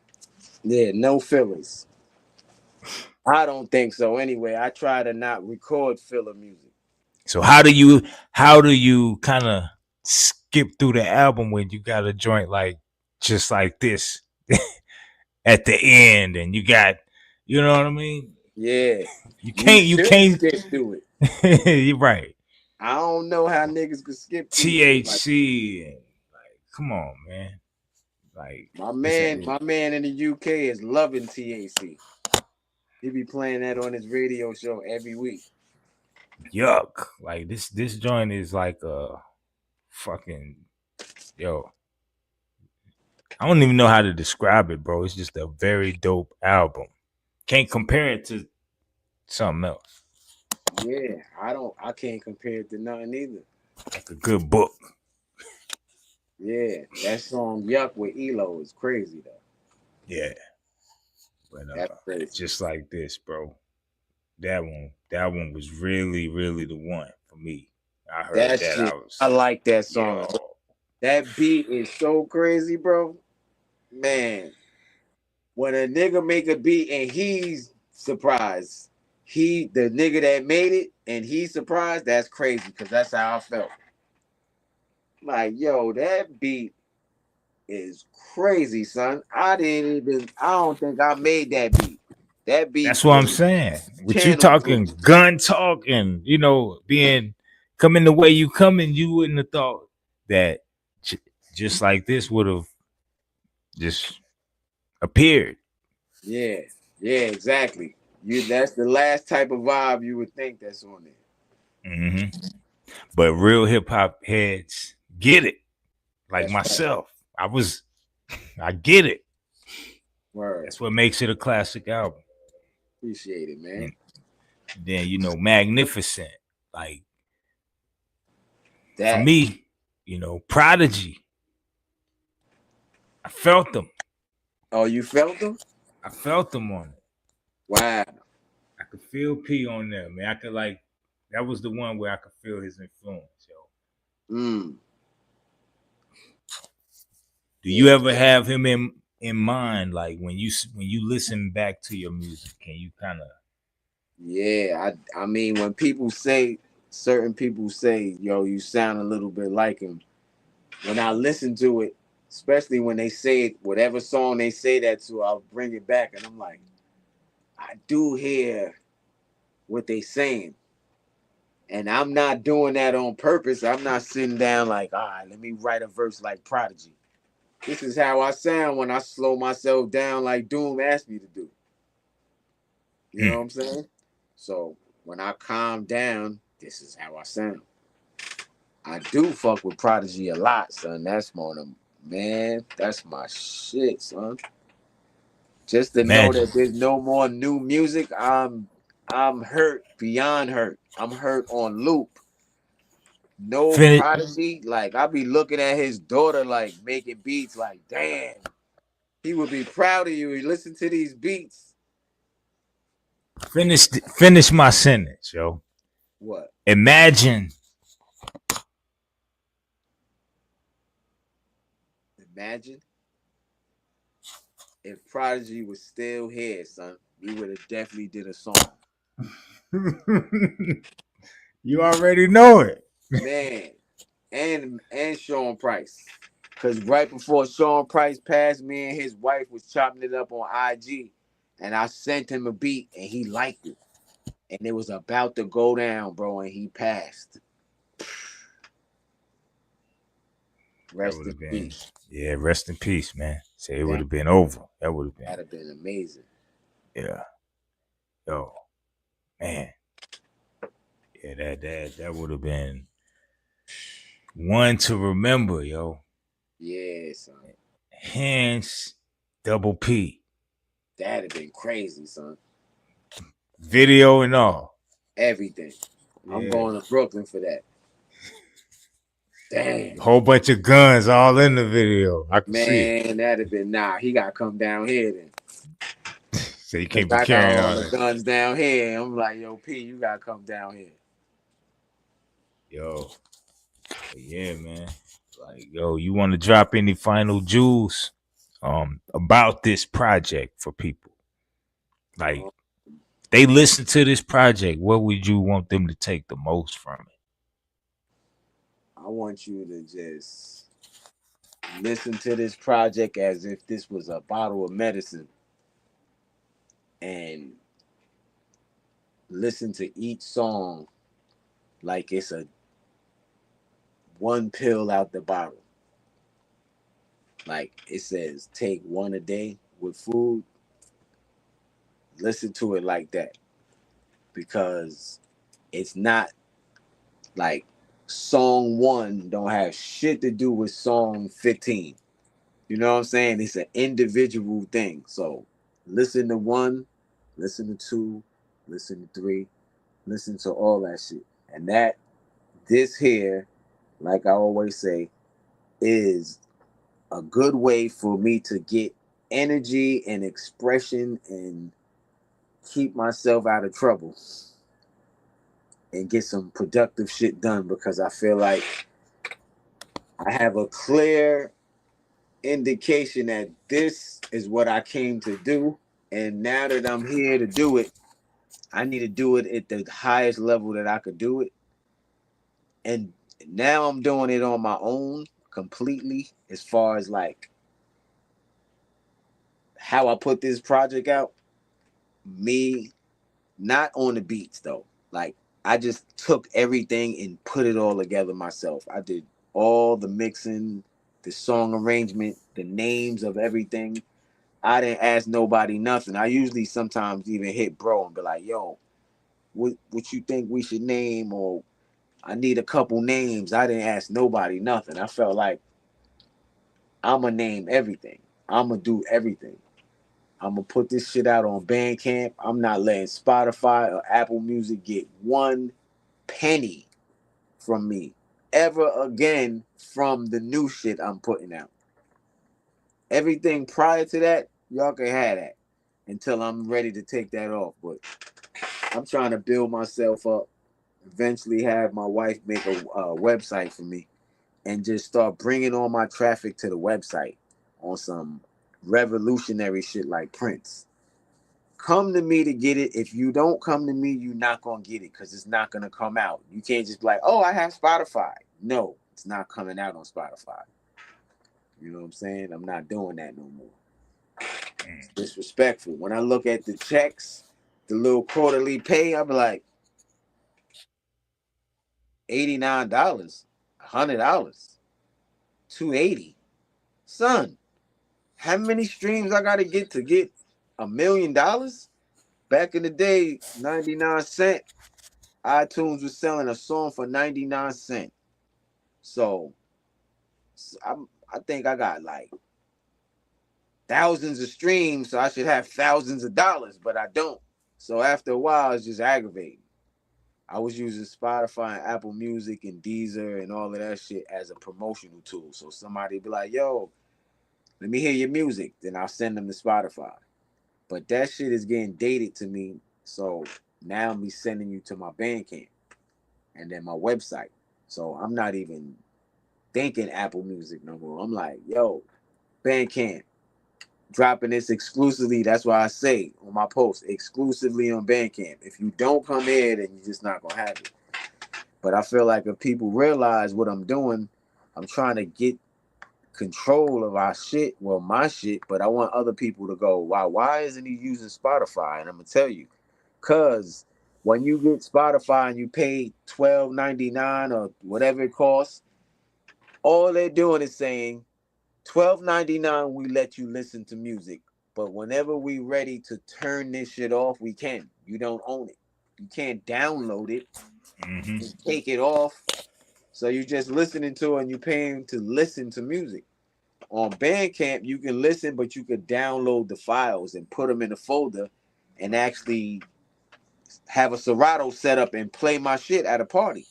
Yeah, no fillers. I don't think so. Anyway, I try to not record filler music. So how do you kind of skip through the album when you got a joint like Just Like This at the end and you got, you know what I mean? Yeah, you You should can't skip through it. you're right. I don't know how niggas could skip through shit like THC and like come on, man. Like my it's a man. My man in the UK is loving TAC. He be playing that on his radio show every week. yuck. Like this joint is like a fucking yo. I don't even know how to describe it, bro. It's just a very dope album. Can't compare it to something else. Yeah, I don't. I can't compare it to nothing either. Like a good book. Yeah, that song "Yuck" with Elo is crazy though. Yeah. But That's crazy. just like this, bro. That one was really, really the one for me. I heard That that. shit. I I was like that song. yo, That beat is so crazy, bro. Man, when a nigga make a beat and he's surprised, the nigga that made it and he's surprised, that's crazy because that's how I felt. Like, yo, that beat is crazy, son. I don't think I made that beat. That beat that's what I'm was saying. With you channeled through. talking gun talk and you know being coming the way you coming, you wouldn't have thought that j- just like this would have just appeared. Yeah, yeah, exactly. That's the last type of vibe you would think that's on there. Hmm. But real hip hop heads get it. Like That's right. myself, I get it. Word. That's what makes it a classic album. Appreciate it, man. And then Magnificent. Like for That. me, Prodigy. I felt them. Oh, you felt them? I felt them on it. Wow. I could feel P on there, man. I could that was the one where I could feel his influence, yo. Do you Yeah. ever have him in mind, like when you listen back to your music? Can you kind of? Yeah, I mean, when certain people say, yo, you sound a little bit like him. When I listen to it, especially when they say it, whatever song they say that to, I'll bring it back and I'm like, I do hear what they saying. And I'm not doing that on purpose. I'm not sitting down like, all right, let me write a verse like Prodigy. This is how I sound when I slow myself down like Doom asked me to do. You know what I'm saying? So when I calm down, this is how I sound. I do fuck with Prodigy a lot, son. That's one of them. Man, that's my shit, son. Just to know Imagine. that there's no more new music, I'm hurt beyond hurt. I'm hurt on loop. No Finish, Prodigy, like I be looking at his daughter like making beats, like damn, he would be proud of you. He listen to these beats. finish my sentence, yo. What? Imagine Imagine if Prodigy was still here, son. We would have definitely did a song. you already know it. Man, and Sean Price. Cause right before Sean Price passed, me and his wife was chopping it up on IG, and I sent him a beat, and he liked it, and it was about to go down, bro, and he passed. That Rest would in have been, peace. yeah, rest in peace, man. Say it would That have been over. That would have been, that'd have been amazing. yeah, yo, man, yeah, that would have been one to remember, yo. Yeah, son. Handz, double P, That'd have been crazy, son. video and all. Everything. I'm Yeah, going to Brooklyn for that. Damn. whole bunch of guns all in the video. I can see it. Man, that'd have been he gotta come down here then. So you Cause can't be I got carrying all all the that. guns down here. I'm like, yo, P, you gotta come down here. Yo, yeah, man. Like, yo, you want to drop any final jewels about this project for people? Like, Um, they listen to this project, what would you want them to take the most from it? I want you to just listen to this project as if this was a bottle of medicine and listen to each song like it's a one pill out the bottle. Like it says, take one a day with food. Listen to it like that because it's not like song one don't have shit to do with song 15. You know what I'm saying? It's an individual thing. So listen to one, listen to two, listen to three, listen to all that shit. And this here, like I always say, is a good way for me to get energy and expression and keep myself out of trouble and get some productive shit done because I feel like I have a clear indication that this is what I came to do. And now that I'm here to do it, I need to do it at the highest level that I could do it. And now I'm doing it on my own completely as far as like how I put this project out. Me, not on the beats though. Like I just took everything and put it all together myself. I did all the mixing, the song arrangement, the names of everything. I didn't ask nobody nothing. I usually sometimes even hit bro and be like, yo, what you think we should name, or I need a couple names. I didn't ask nobody nothing. I felt like I'ma name everything. I'ma do everything. I'm gonna put this shit out on Bandcamp. I'm not letting Spotify or Apple Music get one penny from me ever again from the new shit I'm putting out. Everything prior to that, y'all can have that until I'm ready to take that off. But I'm trying to build myself up, eventually have my wife make a website for me and just start bringing all my traffic to the website on some revolutionary shit like Prince. Come to me to get it. If you don't come to me, you're not going to get it because it's not going to come out. You can't just be like, oh, I have Spotify. No, it's not coming out on Spotify. You know what I'm saying? I'm not doing that no more. It's disrespectful. When I look at the checks, the little quarterly pay, I'm like, $89, $100, $280. Son, how many streams I got to get $1 million? Back in the day, 99 cent, iTunes was selling a song for 99 cent. So I think I got like thousands of streams, so I should have thousands of dollars, but I don't. So after a while, it's just aggravating. I was using Spotify and Apple Music and Deezer and all of that shit as a promotional tool. So somebody be like, yo, let me hear your music. Then I'll send them to Spotify. But that shit is getting dated to me. So now I'm sending you to my Bandcamp and then my website. So I'm not even thinking Apple Music no more. I'm like, yo, Bandcamp, dropping this exclusively. That's why I say on my post, exclusively on Bandcamp. If you don't come here, then you're just not gonna have it. But I feel like if people realize what I'm doing, I'm trying to get control of our shit, well, my shit, but I want other people to go, wow, why isn't he using Spotify? And I'm gonna tell you, cause when you get Spotify and you pay $12.99 or whatever it costs, all they're doing is saying $12.99 we let you listen to music, but whenever we ready to turn this shit off, we can. You don't own it. You can't download it and take it off. So you're just listening to it and you're paying to listen to music. On Bandcamp, you can listen, but you could download the files and put them in a folder and actually have a Serato set up and play my shit at a party.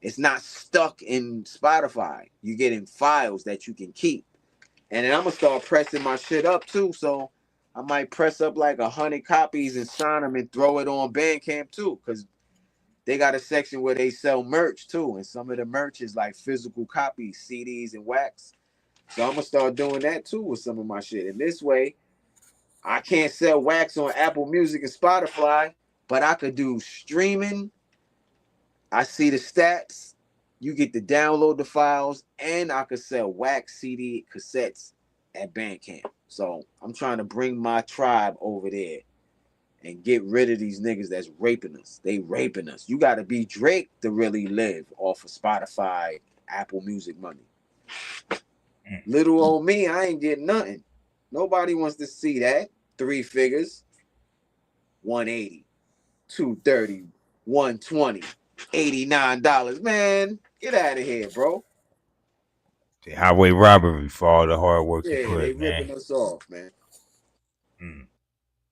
It's not stuck in Spotify. You're getting files that you can keep. And then I'm gonna start pressing my shit up too. So I might press up like 100 copies and sign them and throw it on Bandcamp too, because they got a section where they sell merch too, and some of the merch is like physical copies, CDs and wax. So I'm gonna start doing that too with some of my shit. And this way, I can't sell wax on Apple Music and Spotify, but I could do streaming. I see the stats. You get to download the files, and I could sell wax CD cassettes at Bandcamp. So I'm trying to bring my tribe over there and get rid of these niggas that's raping us. They raping us. You got to be Drake to really live off of Spotify, Apple Music money. Little old me, I ain't getting nothing. Nobody wants to see that. 3 figures, 180, 230, 120, $89. Man, get out of here, bro. The highway robbery for all the hard work you Yeah, they put, man. ripping us off, man.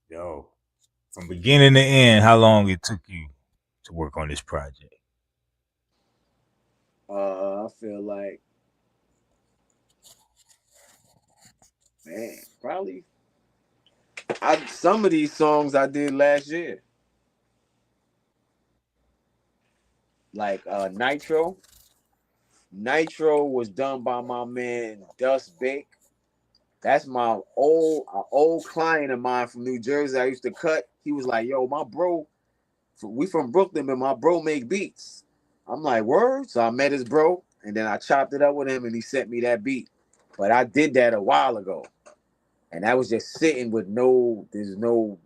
Yo, from beginning to end, how long it took you to work on this project? I feel like, man, probably some of these songs I did last year. Like Nitro. Nitro was done by my man Dust Bake. That's my old client of mine from New Jersey. I used to cut. He was like, "Yo, my bro, we from Brooklyn, but my bro make beats." I'm like, "Word." So I met his bro, and then I chopped it up with him, and he sent me that beat. But I did that a while ago, and that was just sitting with there's no.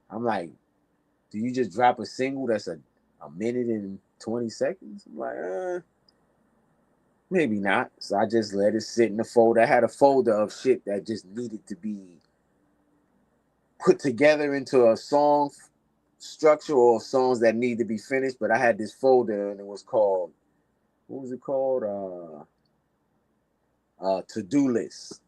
I'm like, do you just drop a single that's a minute and 20 seconds? I'm like, maybe not. So I just let it sit in the folder. I had a folder of shit that just needed to be put together into a song structure or songs that need to be finished. But I had this folder and it was called, what was it called? To-do list.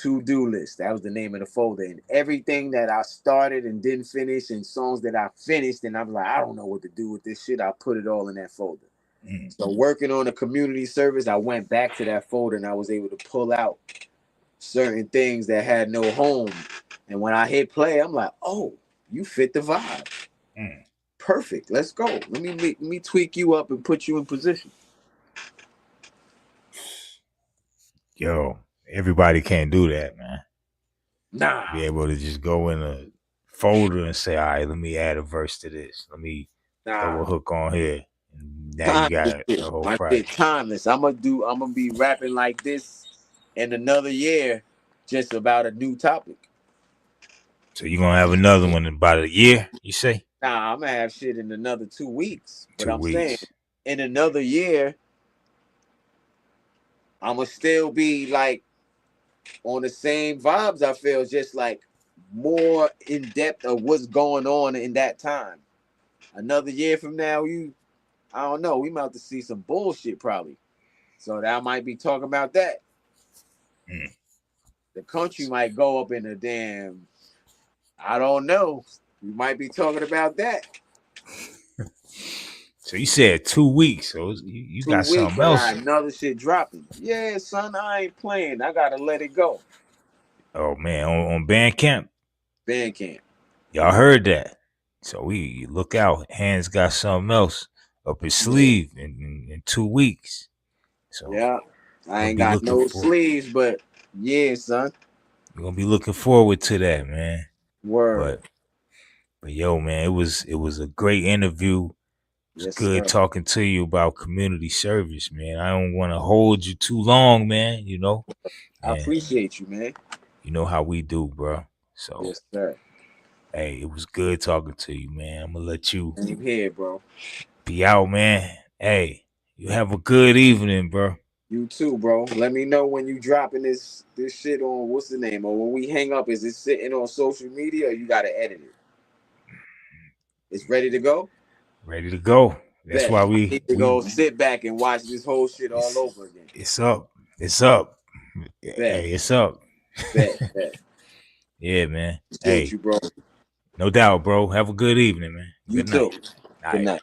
to-do list. That was the name of the folder. And everything that I started and didn't finish, and songs that I finished, and I'm like, I don't know what to do with this shit. I put it all in that folder. So working on a community service, I went back to that folder and I was able to pull out certain things that had no home. And when I hit play, I'm like, oh, you fit the vibe. Perfect. Let's go. Let me tweak you up and put you in position. Yo, everybody can't do that, man. Nah. Be able to just go in a folder and say, all right, let me add a verse to this. Let me throw a hook on here. And now you got the whole project. Timeless. I'm gonna be rapping like this in another year, just about a new topic. So you're gonna have another one in about a year, you say? Nah, I'm gonna have shit in another 2 weeks. But 2 I'm weeks. saying in another year, I'm gonna still be like on the same vibes. I feel just like more in depth of what's going on in that time. Another year from now, I don't know, we might to see some bullshit probably. So that I might be talking about that. The country might go up in a damn, I don't know. We might be talking about that. So you said 2 weeks. So you got something else. I got another shit dropping. Yeah, son, I ain't playing. I gotta let it go. Oh man, on Bandcamp. Bandcamp. Y'all heard that. So we look out. Handz got something else up his sleeve in 2 weeks. So yeah, I ain't got no sleeves, but yeah, son. You're gonna be looking forward to that, man. Word. But yo, man, it was a great interview. It's good talking to you about community service, man. I don't want to hold you too long, man. You know, I appreciate you, man. You know how we do, bro. So yes, sir. Hey, it was good talking to you, man. I'm gonna let you here, bro. Be out, man. Hey, you have a good evening, bro. You too, bro. Let me know when you dropping this shit on, what's the name? Or when we hang up, is it sitting on social media or you gotta edit it? It's ready to go? Ready to go. That's why we need to go sit back and watch this whole shit all over again. It's up. It's up. Hey, it's up. Bet. Yeah, man. Appreciate you, bro. No doubt, bro. Have a good evening, man. You good too. Night. Good night.